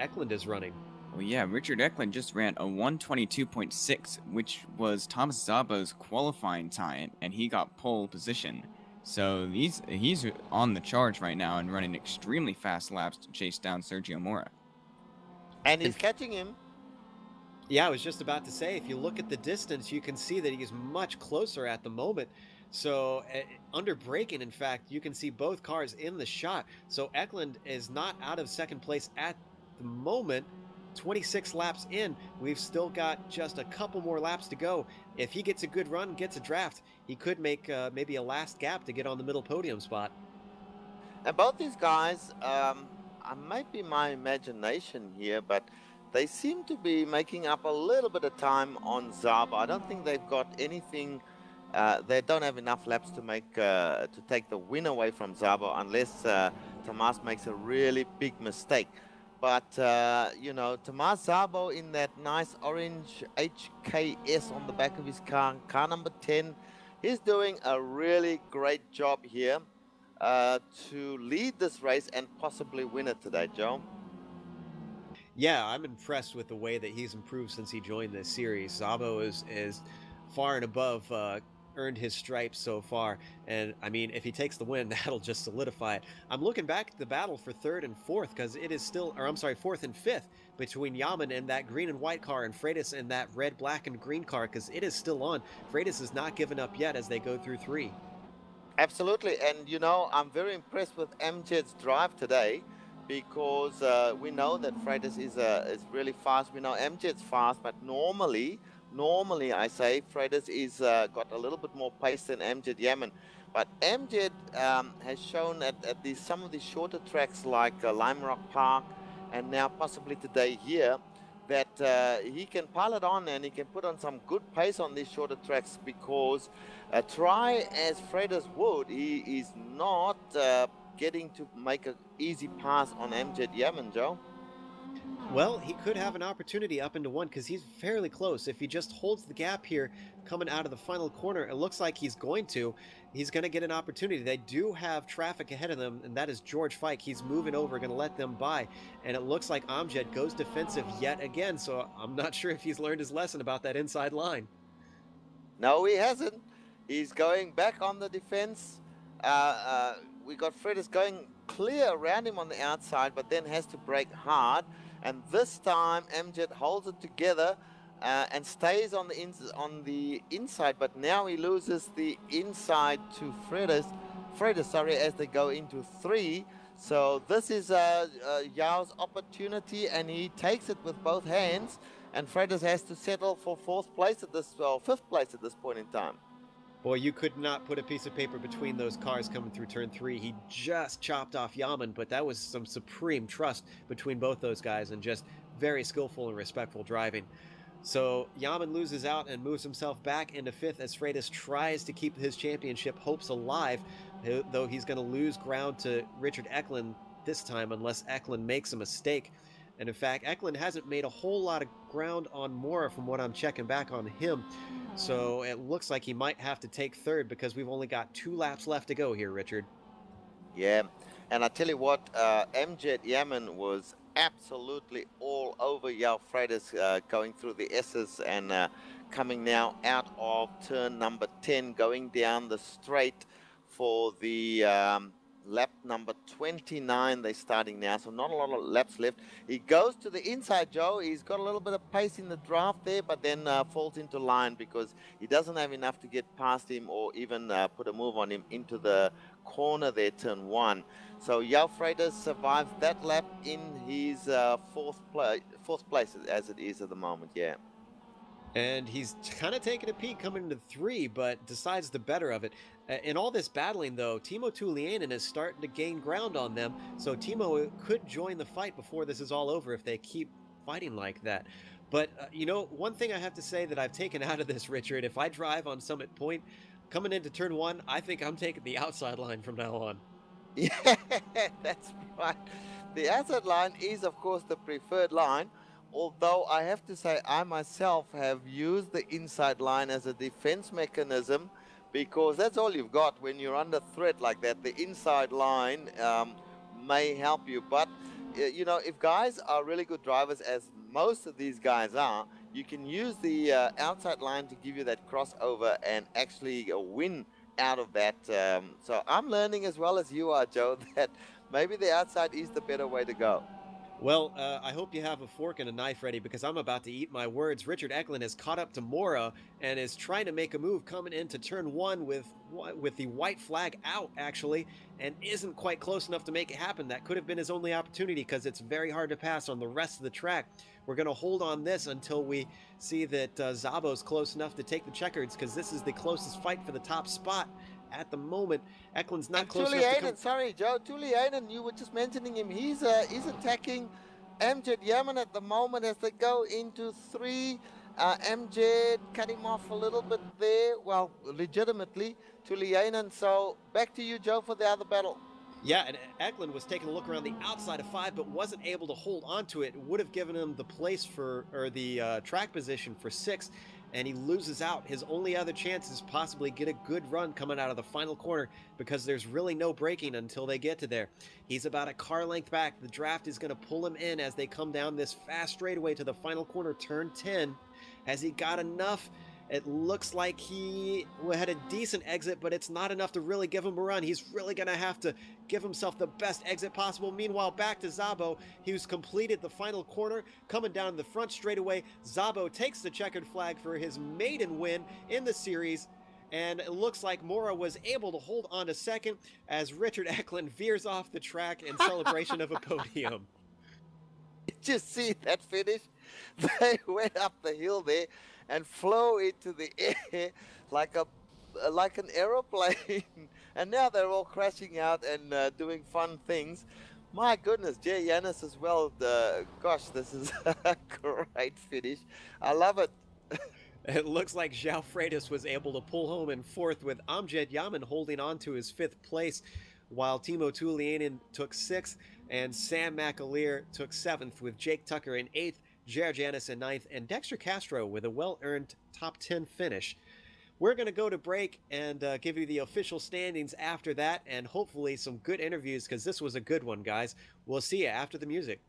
Eklund is running. Well, yeah, Richard Eklund just ran a 122.6, which was Thomas Szabo's qualifying time, and he got pole position. So he's on the charge right now and running extremely fast laps to chase down Sergio Mora. And he's catching him. Yeah, I was just about to say, if you look at the distance, you can see that he's much closer at the moment. So under braking, in fact, you can see both cars in the shot. So Eklund is not out of 2nd place at the moment. 26 laps in, we've still got just a couple more laps to go. If he gets a good run, gets a draft, he could make maybe a last gap to get on the middle podium spot. And both these guys, I might be my imagination here, but they seem to be making up a little bit of time on Szabo. I don't think they've got anything. They don't have enough laps to make to take the win away from Szabo unless Tomas makes a really big mistake. But, you know, Tomas Szabo in that nice orange HKS on the back of his car number 10, he's doing a really great job here to lead this race and possibly win it today, Joe. Yeah, I'm impressed with the way that he's improved since he joined this series. Szabo is far and above earned his stripes so far, and I mean, if he takes the win, that'll just solidify it. I'm looking back at the battle for 3rd and 4th, because it is still, or I'm sorry, 4th and 5th between Yaman and that green and white car, and Freitas and that red, black, and green car, because it is still on. Freitas has not given up yet as they go through 3. Absolutely, and you know, I'm very impressed with Amjad's drive today, because we know that Freitas is really fast. We know Amjad's fast, but normally I say Freitas is got a little bit more pace than Amjad Yaman. But Amjad has shown at some of the shorter tracks like Lime Rock Park, and now possibly today here, that he can pile it on and he can put on some good pace on these shorter tracks, because try as Freitas would, he is not getting to make an easy pass on MWTS, Joe. Well, he could have an opportunity up into one because he's fairly close. If he just holds the gap here coming out of the final corner, it looks like he's going to. He's going to get an opportunity. They do have traffic ahead of them, and that is George Fike. He's moving over, going to let them by. And it looks like Amjad goes defensive yet again, so I'm not sure if he's learned his lesson about that inside line. No, he hasn't. He's going back on the defense. We got Freitas going clear around him on the outside, but then has to brake hard. And this time, Amjad holds it together and stays on the inside. But now he loses the inside to Freitas, as they go into 3. So this is Yao's opportunity, and he takes it with both hands. And Freitas has to settle for 5th place at this point in time. Boy, you could not put a piece of paper between those cars coming through turn 3. He just chopped off Yaman, but that was some supreme trust between both those guys and just very skillful and respectful driving. So Yaman loses out and moves himself back into 5th as Freitas tries to keep his championship hopes alive, though he's going to lose ground to Richard Eklund this time unless Eklund makes a mistake. And in fact, Eklund hasn't made a whole lot of ground on Mora from what I'm checking back on him. So it looks like he might have to take 3rd because we've only got 2 laps left to go here, Richard. Yeah, and I tell you what, MWTS was absolutely all over Yao Freitas going through the S's and coming now out of turn number 10, going down the straight for the lap number 29. They're starting now, so not a lot of laps left. He goes to the inside, Joe. He's got a little bit of pace in the draft there, but then falls into line because he doesn't have enough to get past him or even put a move on him into the corner there, turn 1. So Yao Freitas survives that lap in his 4th place as it is at the moment, yeah. And he's kind of taking a peek coming into 3, but decides the better of it. In all this battling, though, Timo Tuliainen is starting to gain ground on them, so Timo could join the fight before this is all over if they keep fighting like that. But, you know, one thing I have to say that I've taken out of this, Richard, if I drive on Summit Point, coming into turn 1, I think I'm taking the outside line from now on. Yeah, that's right. The outside line is, of course, the preferred line. Although I have to say I myself have used the inside line as a defense mechanism, because that's all you've got when you're under threat like that. The inside line may help you. But, you know, if guys are really good drivers, as most of these guys are, you can use the outside line to give you that crossover and actually win out of that. So I'm learning as well as you are, Joe, that maybe the outside is the better way to go. Well, I hope you have a fork and a knife ready because I'm about to eat my words. Richard Eklund has caught up to Mora and is trying to make a move coming into turn 1 with the white flag out, actually, and isn't quite close enough to make it happen. That could have been his only opportunity because it's very hard to pass on the rest of the track. We're going to hold on this until we see that Szabo's close enough to take the checkers because this is the closest fight for the top spot. At the moment, Eklund's not close enough to come. Sorry, Joe, Tuliainen, you were just mentioning him. He's attacking MWTS at the moment as they go into 3. MJ cut him off a little bit there. Well, legitimately, Tuliainen. So back to you, Joe, for the other battle. Yeah, and Eklund was taking a look around the outside of 5, but wasn't able to hold onto it. It would have given him the place for, or the track position for 6. And he loses out. His only other chance is possibly get a good run coming out of the final corner because there's really no braking until they get to there. He's about a car length back. The draft is going to pull him in as they come down this fast straightaway to the final corner, turn 10. Has he got enough? It looks like he had a decent exit, but it's not enough to really give him a run. He's really going to have to give himself the best exit possible. Meanwhile, back to Szabo, who's completed the final corner, coming down the front straightaway. Szabo takes the checkered flag for his maiden win in the series, and it looks like Mora was able to hold on to second as Richard Eklund veers off the track in celebration of a podium. Did you see that finish? They went up the hill there and flew into the air like an aeroplane. And now they're all crashing out and doing fun things. My goodness, Jay Yanis as well. Gosh, this is a great finish. I love it. It looks like João Freitas was able to pull home in fourth, with Amjad Yaman holding on to his fifth place, while Timo Tulianen took sixth and Sam McAleer took seventh, with Jake Tucker in eighth, Jared Janis in ninth, and Dexter Castro with a well-earned top 10 finish. We're going to go to break and give you the official standings after that, and hopefully some good interviews, because this was a good one, guys. We'll see you after the music.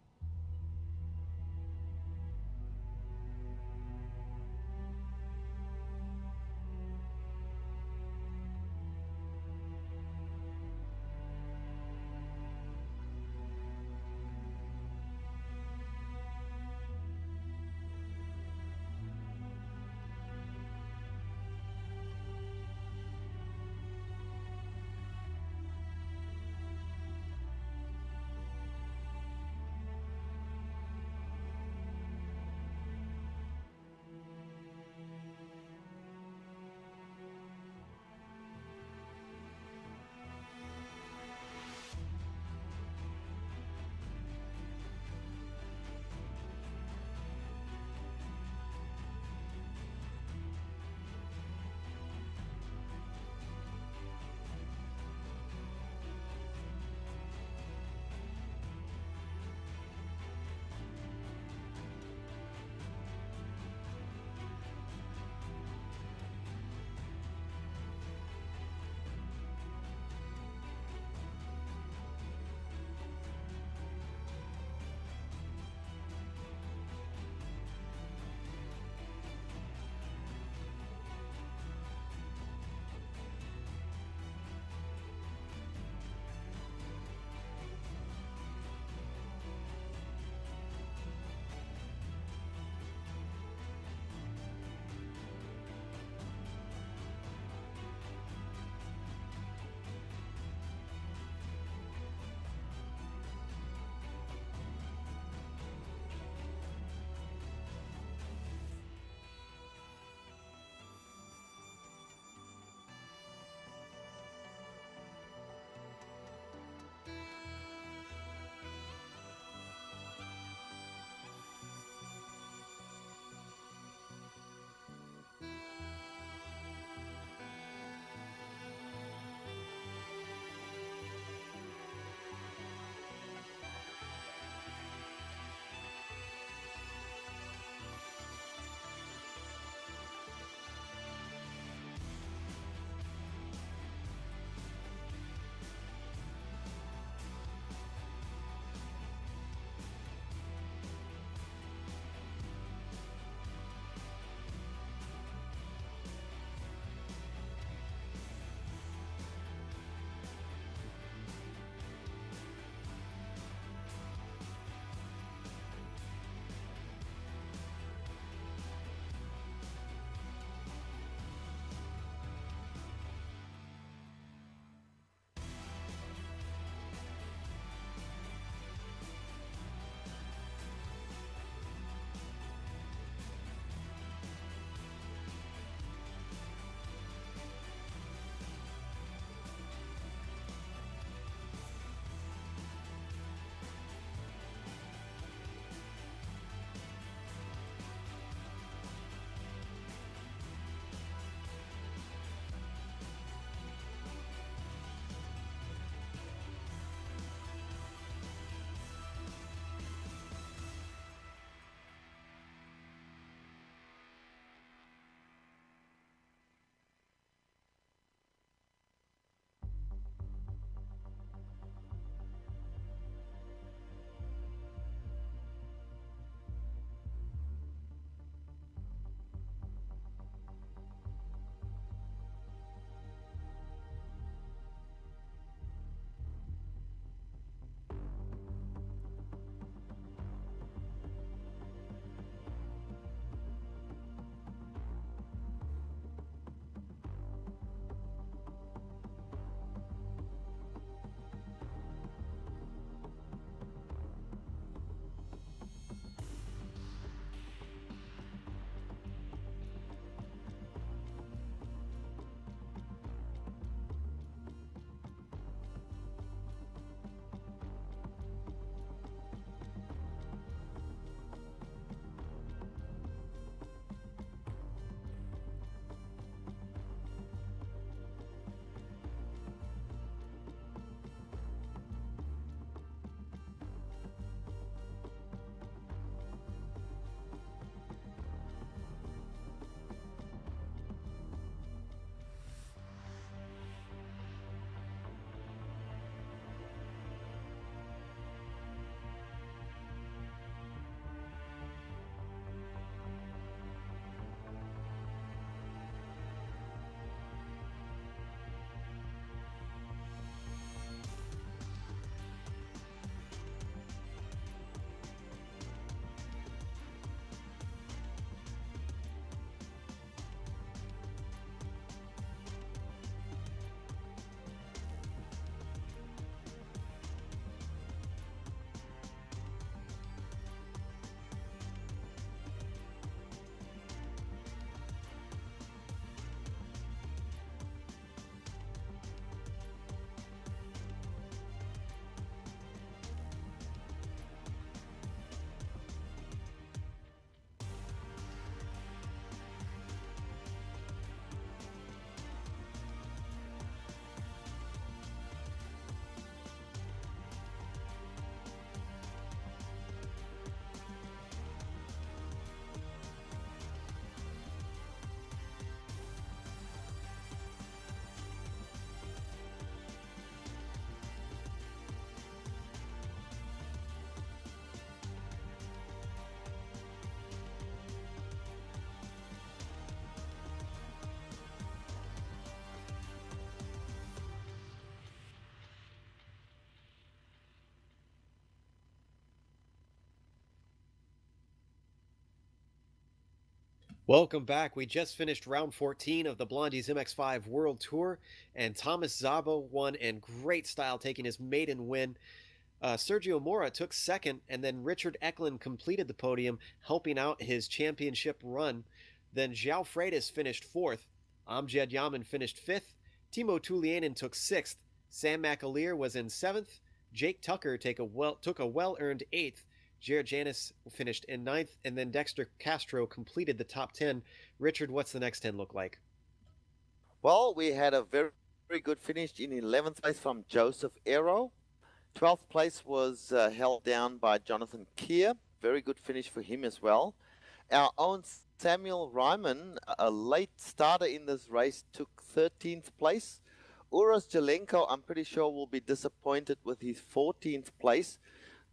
Welcome back. We just finished round 14 of the Blondies MX5 World Tour, and Thomas Szabo won in great style, taking his maiden win. Sergio Mora took second, and then Richard Eklund completed the podium, helping out his championship run. Then João Freitas finished fourth. Amjad Yaman finished fifth. Timo Tulianen took sixth. Sam McAleer was in seventh. Jake Tucker took a well-earned eighth. Jared Janis finished in ninth, and then Dexter Castro completed the top 10. Richard, what's the next 10 look like? Well, we had a very, very good finish in 11th place from Joseph Aero. 12th place was held down by Jonathan Keir. Very good finish for him as well. Our own Samuel Ryman, a late starter in this race, took 13th place. Uros Jelenko, I'm pretty sure, will be disappointed with his 14th place.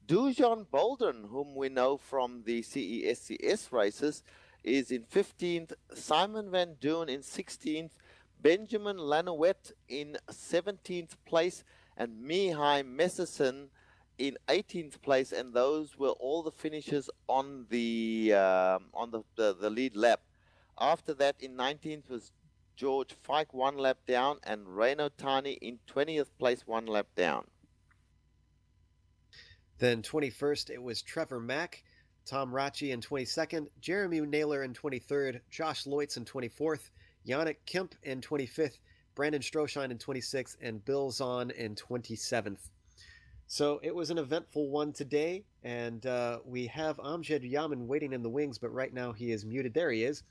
Dujan Bolden, whom we know from the CESCS races, is in 15th. Simon Van Doon in 16th. Benjamin Lanouette in 17th place. And Mihai Messerson in 18th place. And those were all the finishes on the lead lap. After that, in 19th was George Fike, 1 lap down. And Reino Tani in 20th place, 1 lap down. Then 21st, it was Trevor Mack, Tom Rachi in 22nd, Jeremy Naylor in 23rd, Josh Loitz in 24th, Yannick Kemp in 25th, Brandon Stroshine in 26th, and Bill Zahn in 27th. So it was an eventful one today, and we have Amjad Yaman waiting in the wings, but right now he is muted. There he is.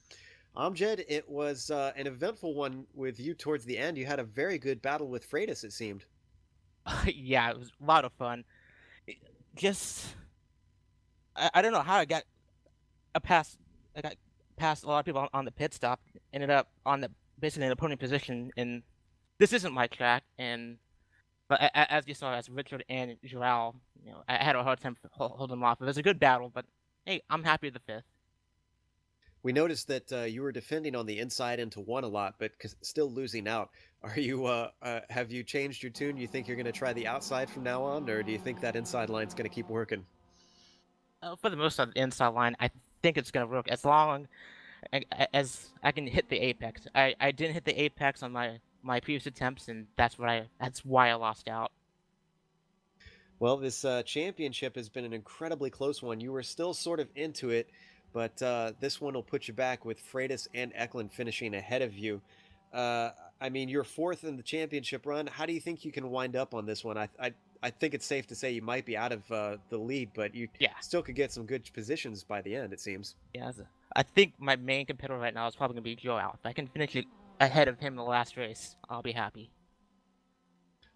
Amjad, it was an eventful one with you towards the end. You had a very good battle with Freitas, it seemed. Yeah, it was a lot of fun. I don't know how I got past a lot of people on the pit stop. Ended up basically in the podium position, and this isn't my track. But as you saw, as Richard and Joao, I had a hard time holding them off. It was a good battle, but hey, I'm happy with the fifth. We noticed that you were defending on the inside into one a lot, but still losing out. Are you? Have you changed your tune? You think you're going to try the outside from now on, or do you think that inside line's going to keep working? For the most of the inside line, I think it's going to work as long as I can hit the apex. I didn't hit the apex on my previous attempts, and that's why I lost out. Well, this championship has been an incredibly close one. You were still sort of into it, but this one will put you back with Freitas and Eklund finishing ahead of you. I mean, you're fourth in the championship run. How do you think you can wind up on this one? I think it's safe to say you might be out of the lead, but you still could get some good positions by the end, it seems. Yeah, I think my main competitor right now is probably going to be Joao. If I can finish it ahead of him in the last race, I'll be happy.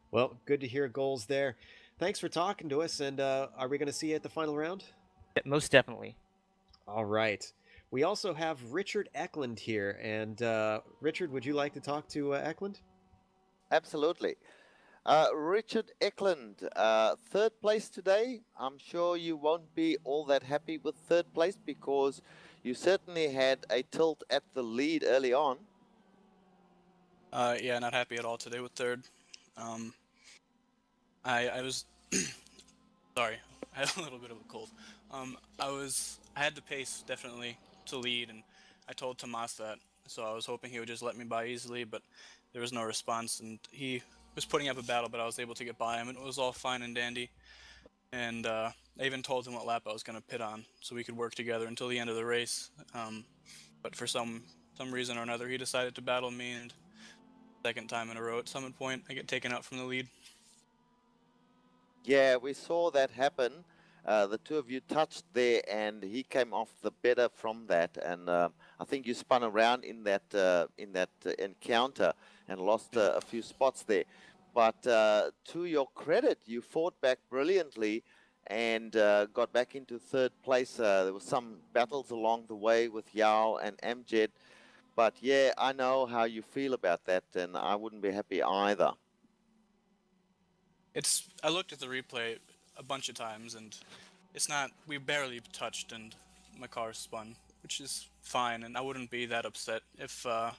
Well, good to hear goals there. Thanks for talking to us, and are we going to see you at the final round? Yeah, most definitely. All right. We also have Richard Eklund here, and Richard, would you like to talk to Eklund? Absolutely. Richard Eklund, third place today. I'm sure you won't be all that happy with third place because you certainly had a tilt at the lead early on. Yeah, not happy at all today with third. I was sorry, I had a little bit of a cold. I had the pace definitely to lead, and I told Tomas that, so I was hoping he would just let me by easily, but there was no response, and he was putting up a battle, but I was able to get by him, and it was all fine and dandy. And I even told him what lap I was going to pit on, so we could work together until the end of the race. But for some reason or another, he decided to battle me, and second time in a row at some point, I get taken out from the lead. Yeah, we saw that happen. The two of you touched there, and he came off the better from that. And I think you spun around in that encounter and lost a few spots there. But to your credit, you fought back brilliantly and got back into third place. There were some battles along the way with Yao and Amjad. But yeah, I know how you feel about that, and I wouldn't be happy either. I looked at the replay a bunch of times, and we barely touched, and my car spun, which is fine, and I wouldn't be that upset if I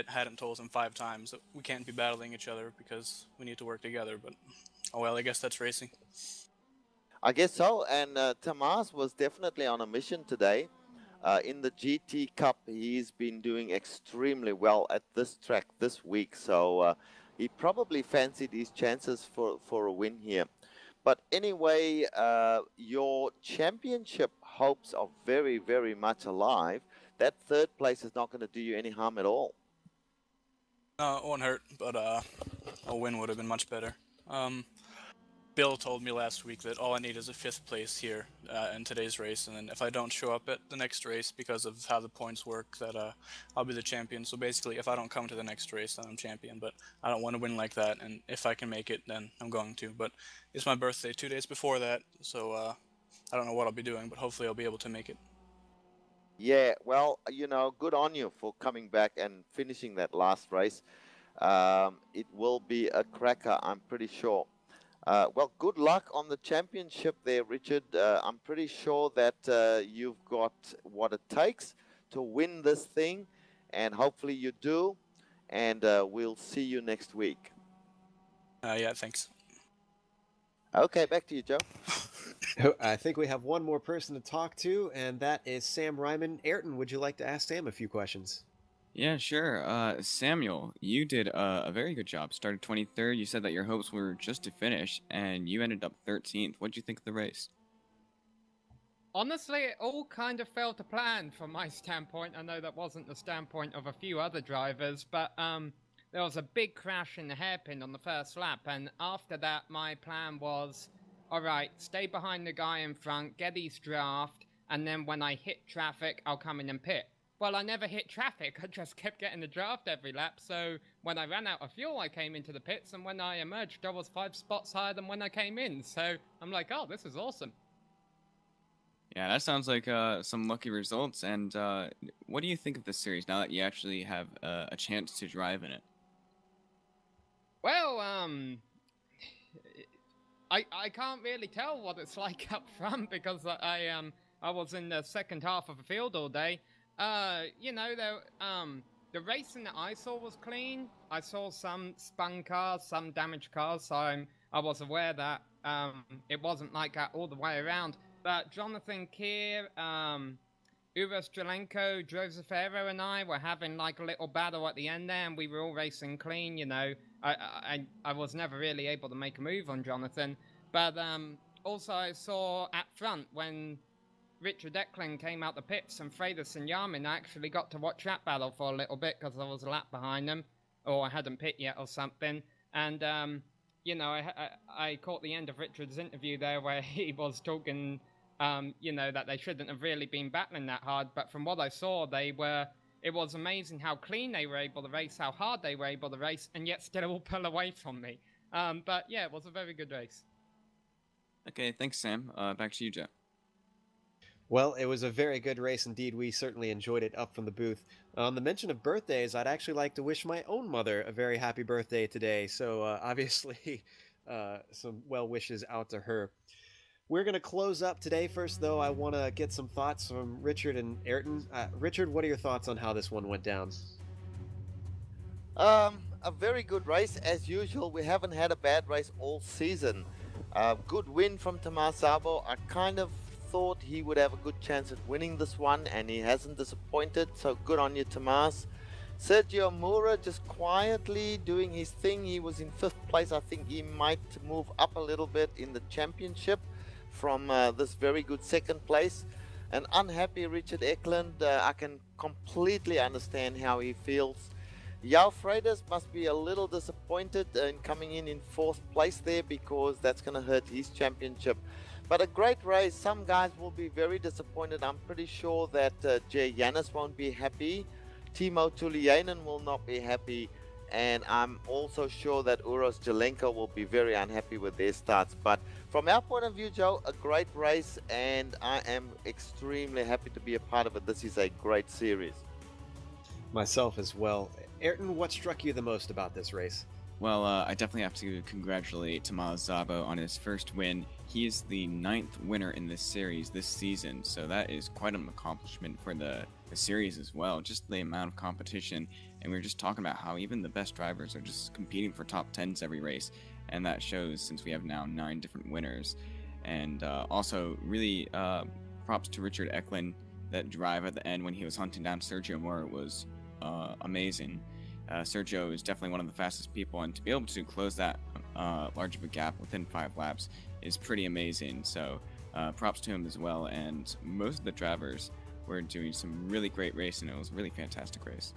hadn't told him 5 times that we can't be battling each other because we need to work together, but oh well, I guess that's racing. I guess so, and Tomas was definitely on a mission today. In the GT Cup, he's been doing extremely well at this track this week, so he probably fancied his chances for a win here. But anyway, your championship hopes are very, very much alive. That third place is not going to do you any harm at all. No, it won't hurt, but a win would have been much better. Bill told me last week that all I need is a 5th place here in today's race, and then if I don't show up at the next race because of how the points work, that I'll be the champion. So basically, if I don't come to the next race, then I'm champion, but I don't want to win like that, and if I can make it, then I'm going to. But it's my birthday 2 days before that, so I don't know what I'll be doing, but hopefully I'll be able to make it. Yeah, well, you know, good on you for coming back and finishing that last race. It will be a cracker, I'm pretty sure. Well, good luck on the championship there, Richard. I'm pretty sure that you've got what it takes to win this thing, and hopefully you do, and we'll see you next week. Yeah, thanks. Okay, back to you, Joe. I think we have one more person to talk to, and that is Sam Ryman. Ayrton, would you like to ask Sam a few questions? Yeah, sure. Samuel, you did a very good job. Started 23rd. You said that your hopes were just to finish, and you ended up 13th. What did you think of the race? Honestly, it all kind of fell to plan from my standpoint. I know that wasn't the standpoint of a few other drivers, but there was a big crash in the hairpin on the first lap, and after that, my plan was, all right, stay behind the guy in front, get his draft, and then when I hit traffic, I'll come in and pit. Well, I never hit traffic, I just kept getting the draft every lap, so when I ran out of fuel, I came into the pits, and when I emerged, I was 5 spots higher than when I came in, so I'm like, oh, this is awesome. Yeah, that sounds like some lucky results, and what do you think of this series now that you actually have a chance to drive in it? Well, I can't really tell what it's like up front, because I was in the second half of the field all day. You know, the racing that I saw was clean. I saw some spun cars, some damaged cars, so I was aware that it wasn't like that all the way around. But Jonathan Keir, Uros Jalenko, Joseph Ferro, and I were having like a little battle at the end there, and we were all racing clean, you know. I was never really able to make a move on Jonathan. But also I saw at front when Richard Ecklin came out the pits and Freitas and Yarmin, I actually got to watch that battle for a little bit because I was a lap behind them, or I hadn't pit yet or something. And, you know, I caught the end of Richard's interview there where he was talking, you know, that they shouldn't have really been battling that hard. But from what I saw, it was amazing how clean they were able to race, how hard they were able to race, and yet still all pull away from me. But yeah, it was a very good race. Okay, thanks, Sam. Back to you, Joe. Well, it was a very good race indeed. We certainly enjoyed it up from the booth. On the mention of birthdays, I'd actually like to wish my own mother a very happy birthday today. So obviously, some well wishes out to her. We're going to close up today. First, though, I want to get some thoughts from Richard and Ayrton. Richard, what are your thoughts on how this one went down? A very good race. As usual, we haven't had a bad race all season. Good win from Tomas Szabo. I kind of thought he would have a good chance at winning this one, and he hasn't disappointed, so good on you, Tomas. Sergio Moura just quietly doing his thing. He was in 5th place. I think he might move up a little bit in the championship from this very good 2nd place. An unhappy Richard Ecklund, I can completely understand how he feels. Yao Freitas must be a little disappointed in coming in 4th place there, because that's going to hurt his championship. But a great race. Some guys will be very disappointed. I'm pretty sure that Jay Yanis won't be happy. Timo Tuliainen will not be happy. And I'm also sure that Uros Jalenko will be very unhappy with their starts. But from our point of view, Joe, a great race. And I am extremely happy to be a part of it. This is a great series. Myself as well. Ayrton, what struck you the most about this race? Well, I definitely have to congratulate Tomas Szabo on his first win. He is the 9th winner in this series this season, so that is quite an accomplishment for the series as well. Just the amount of competition, and we were just talking about how even the best drivers are just competing for top 10s every race, and that shows since we have now 9 different winners. And also, really props to Richard Ecklin. that drive at the end when he was hunting down Sergio Mora was amazing. Sergio is definitely one of the fastest people, and to be able to close that large of a gap within 5 laps is pretty amazing. So props to him as well, and most of the drivers were doing some really great racing. It was a really fantastic race.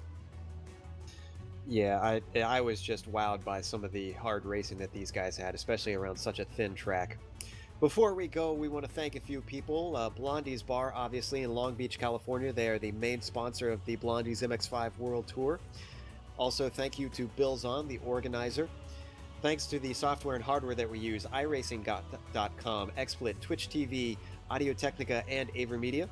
Yeah, I was just wowed by some of the hard racing that these guys had, especially around such a thin track. Before we go, we want to thank a few people. Blondies Bar, obviously, in Long Beach, California. They are the main sponsor of the Blondies MX5 World Tour. Also, thank you to Bill Zahn, the organizer. Thanks to the software and hardware that we use, iRacing.com, XSplit, Twitch TV, Audio Technica, and AverMedia.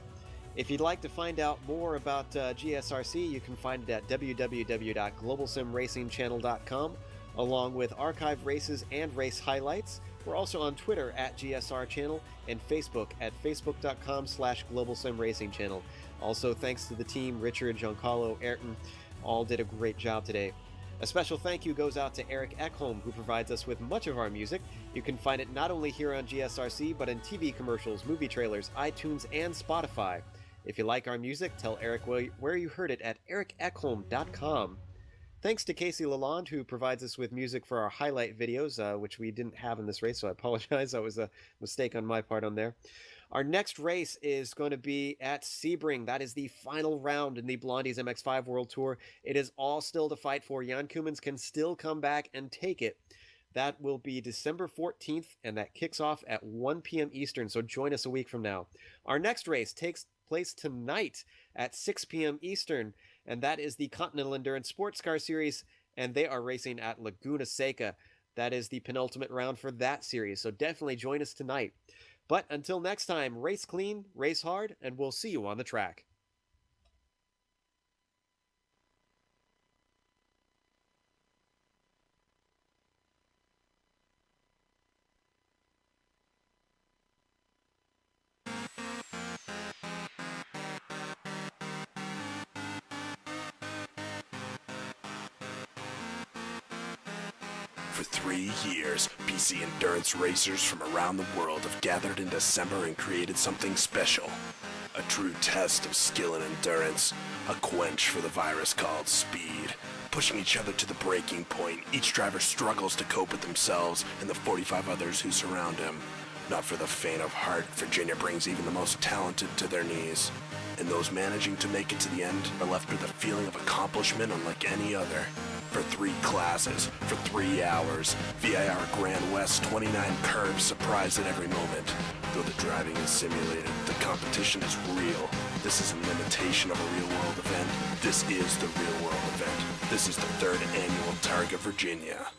If you'd like to find out more about GSRC, you can find it at www.globalsimracingchannel.com, along with archive races and race highlights. We're also on Twitter at GSR Channel and Facebook at facebook.com/globalsimracingchannel. Also, thanks to the team, Richard, Giancarlo, Ayrton, all did a great job today. A special thank you goes out to Eric Ekholm, who provides us with much of our music. You can find it not only here on GSRC, but in TV commercials, movie trailers, iTunes, and Spotify. If you like our music, tell Eric where you heard it at ericekholm.com. Thanks to Casey Lalonde, who provides us with music for our highlight videos, which we didn't have in this race, so I apologize. That was a mistake on my part on there. Our next race is going to be at Sebring. That is the final round in the Blondies MX5 World Tour. It is all still to fight for. Jan Koemans can still come back and take it. That will be December 14th, and that kicks off at 1 p.m. Eastern, so join us a week from now. Our next race takes place tonight at 6 p.m. Eastern, and that is the Continental Endurance Sports Car Series, and they are racing at Laguna Seca. That is the penultimate round for that series, so definitely join us tonight. But until next time, race clean, race hard, and we'll see you on the track. For 3 years, PC endurance racers from around the world have gathered in December and created something special. A true test of skill and endurance, a quench for the virus called speed. Pushing each other to the breaking point, each driver struggles to cope with themselves and the 45 others who surround him. Not for the faint of heart, Virginia brings even the most talented to their knees. And those managing to make it to the end are left with a feeling of accomplishment unlike any other. For 3 classes, for 3 hours, VIR Grand West 29 curves surprise at every moment. Though the driving is simulated, the competition is real. This isn't an imitation of a real-world event. This is the real-world event. This is the 3rd annual Targa Virginia.